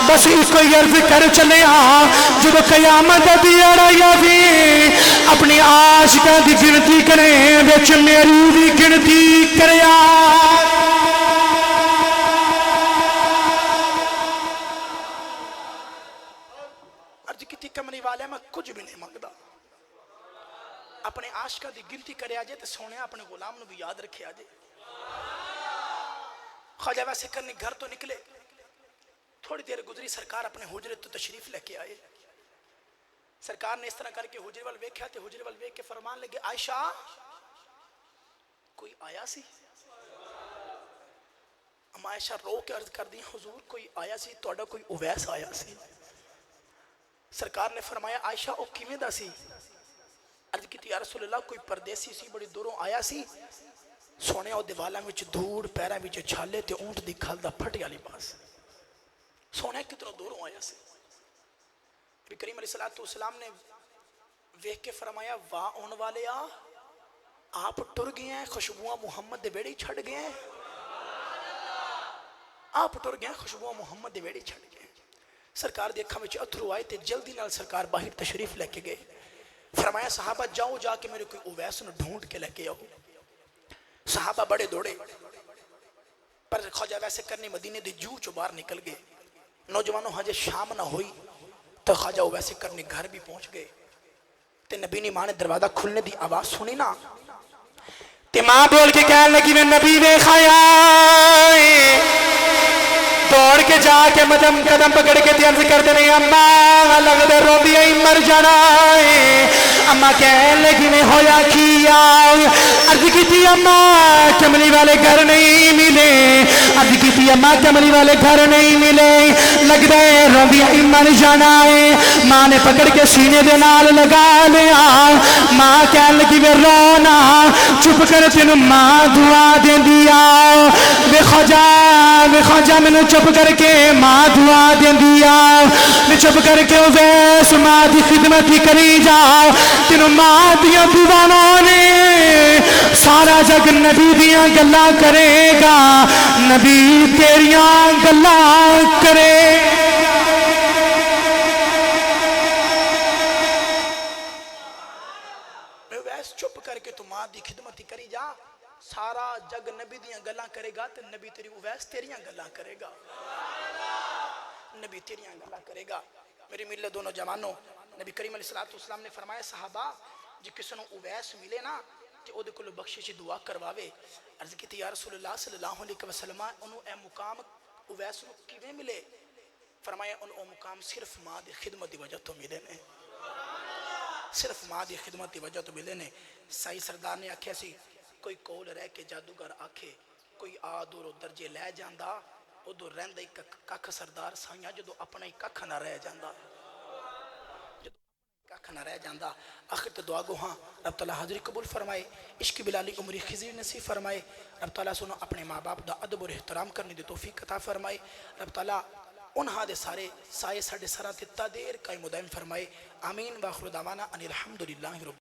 بس اس کو عرض کر چلے آ جب قیامت دی اڑایا بھی اپنی عاشقاں دی گنتی کرے وچ میری بھی گنتی کریا. عرض کیتی کملی والے میں کچھ بھی نہیں مانگدا اپنے عاشقاں دی گنتی کرے آجے تے سونے اپنے غلام نو بھی یاد رکھے آجے. خواجہ ویسے کرنی گھر تو نکلے تھوڑی دیر گزری سرکار اپنے حجرے تو تشریف لے کے آئے. سرکار نے اس طرح کر کے حجرے وال ویکھیا تے حجرے وال ویکھ کے فرمان لگے عائشہ کوئی آیا سی. اما عائشہ رو کے عرض کر دی حضور کوئی آیا سی تہاڈا کوئی اویس آیا سی. سرکار نے فرمایا عائشہ او کیویں دا سی. عرض کیتی یا رسول اللہ کوئی پردیسی سی بڑی دوروں آیا سی سونے او دیوالاں وچ دھوڑ پیراں وچ چھالے تے اونٹ دی کھال دا پھٹیا لباس. سونے کتنا دوروں آیا سی. نبی کریم علیہ السلام نے ویکھ کے فرمایا واہ اون والے آپ ٹر گئے ہیں خوشبوواں محمد دے بیڑی چھڑ گئے ہیں. آپ ٹر گئے ہیں خوشبوواں محمد دے بیڑی چھڑ گئے ہیں. سرکار دی اکھاں وچ اتھرو آئے تے جلدی نال سرکار باہر تشریف لے کے گئے. فرمایا صحابہ جاؤ جا کے میرے کوئی اویس نو ڈھونڈ کے لے کے آؤ. صحابہ بڑے دوڑے پر خواجہ ویسے کرنے مدینے دی جو چو باہر نکل گئے. نوجوانوں ہجے شام نہ ہوئی تو خواجہ ویسے کرنے گھر بھی پہنچ گئے تے نبی نے ماں نے دروازہ کھلنے دی آواز سنی نا تے ماں بول کے کہنے لگی میں نبی ویکھایا دوڑ کے جا کے مدم قدم پکڑ کے عرض کر دے اماں لگدے رو دی مر جانا ہے اما کہنے لگی میں ہویا کیا عرض کی تھی اما کملی والے گھر نہیں ملے عرض کی تھی اما کملی والے گھر نہیں ملے لگ دے روی ایمن جانا ہے ماں نے پکڑ کے سینے دے نال لگا لیا ماں کہنے لگی میں رونا چپ کر تینوں ماں دعا دے دیا بے خواجہ میں نے چپ کر کے ماں دعا دے دیا میں چپ کر کے ویس ماں دی خدمت ہی کری جا تینوں ماں دیا دیوانوں نے سارا جگ نبی دیاں گلا کرے گا نبی تیریاں گلا کرے ویس چپ کر کے تو ماں دی خدمت ہی کری جا سارا جگ نبی دیاں گلاں کرے گا تے نبی تیری اویس تیریاں گلاں کرے گا نبی تیریاں گلاں کرے گا میری ملت دونوں جوانوں نبی کریم علیہ السلام نے فرمایا صحابہ جی کسی نے اویس ملے نا کہ او دے کلو بخشش دعا کرواوے عرض کی تھی یا رسول اللہ صلی اللہ علیہ وسلم انہوں اے مقام اویس نو کیویں ملے فرمایا انہوں مقام صرف ماں دی خدمت دی وجہ تو ملے نے صرف ماں دی خدمت دی وجہ تو ملے نے سائی سردار نے آکھیا سی کوئی کول رہ کے جادوگر آکھے کوئی آدھو رو درجے لے جاندہ ادھو رہن دے ککھ سردار سائیاں جدو اپنا ہی ککھ نہ رہ جاندہ ککھ نہ رہ جاندہ آخر تے دعا گو ہاں رب تعالیٰ حاضری قبول فرمائے عشق بلالی عمری خزیر نصیب فرمائے رب تعالیٰ سنو اپنے ماں باپ دا ادب اور احترام کرنے دے توفیق عطا فرمائے رب تعالیٰ انہاں دے سارے سائے ساڑے سرات دیر قائم و دائم فرمائے آمین واخر دعوانا ان الحمدللہ رب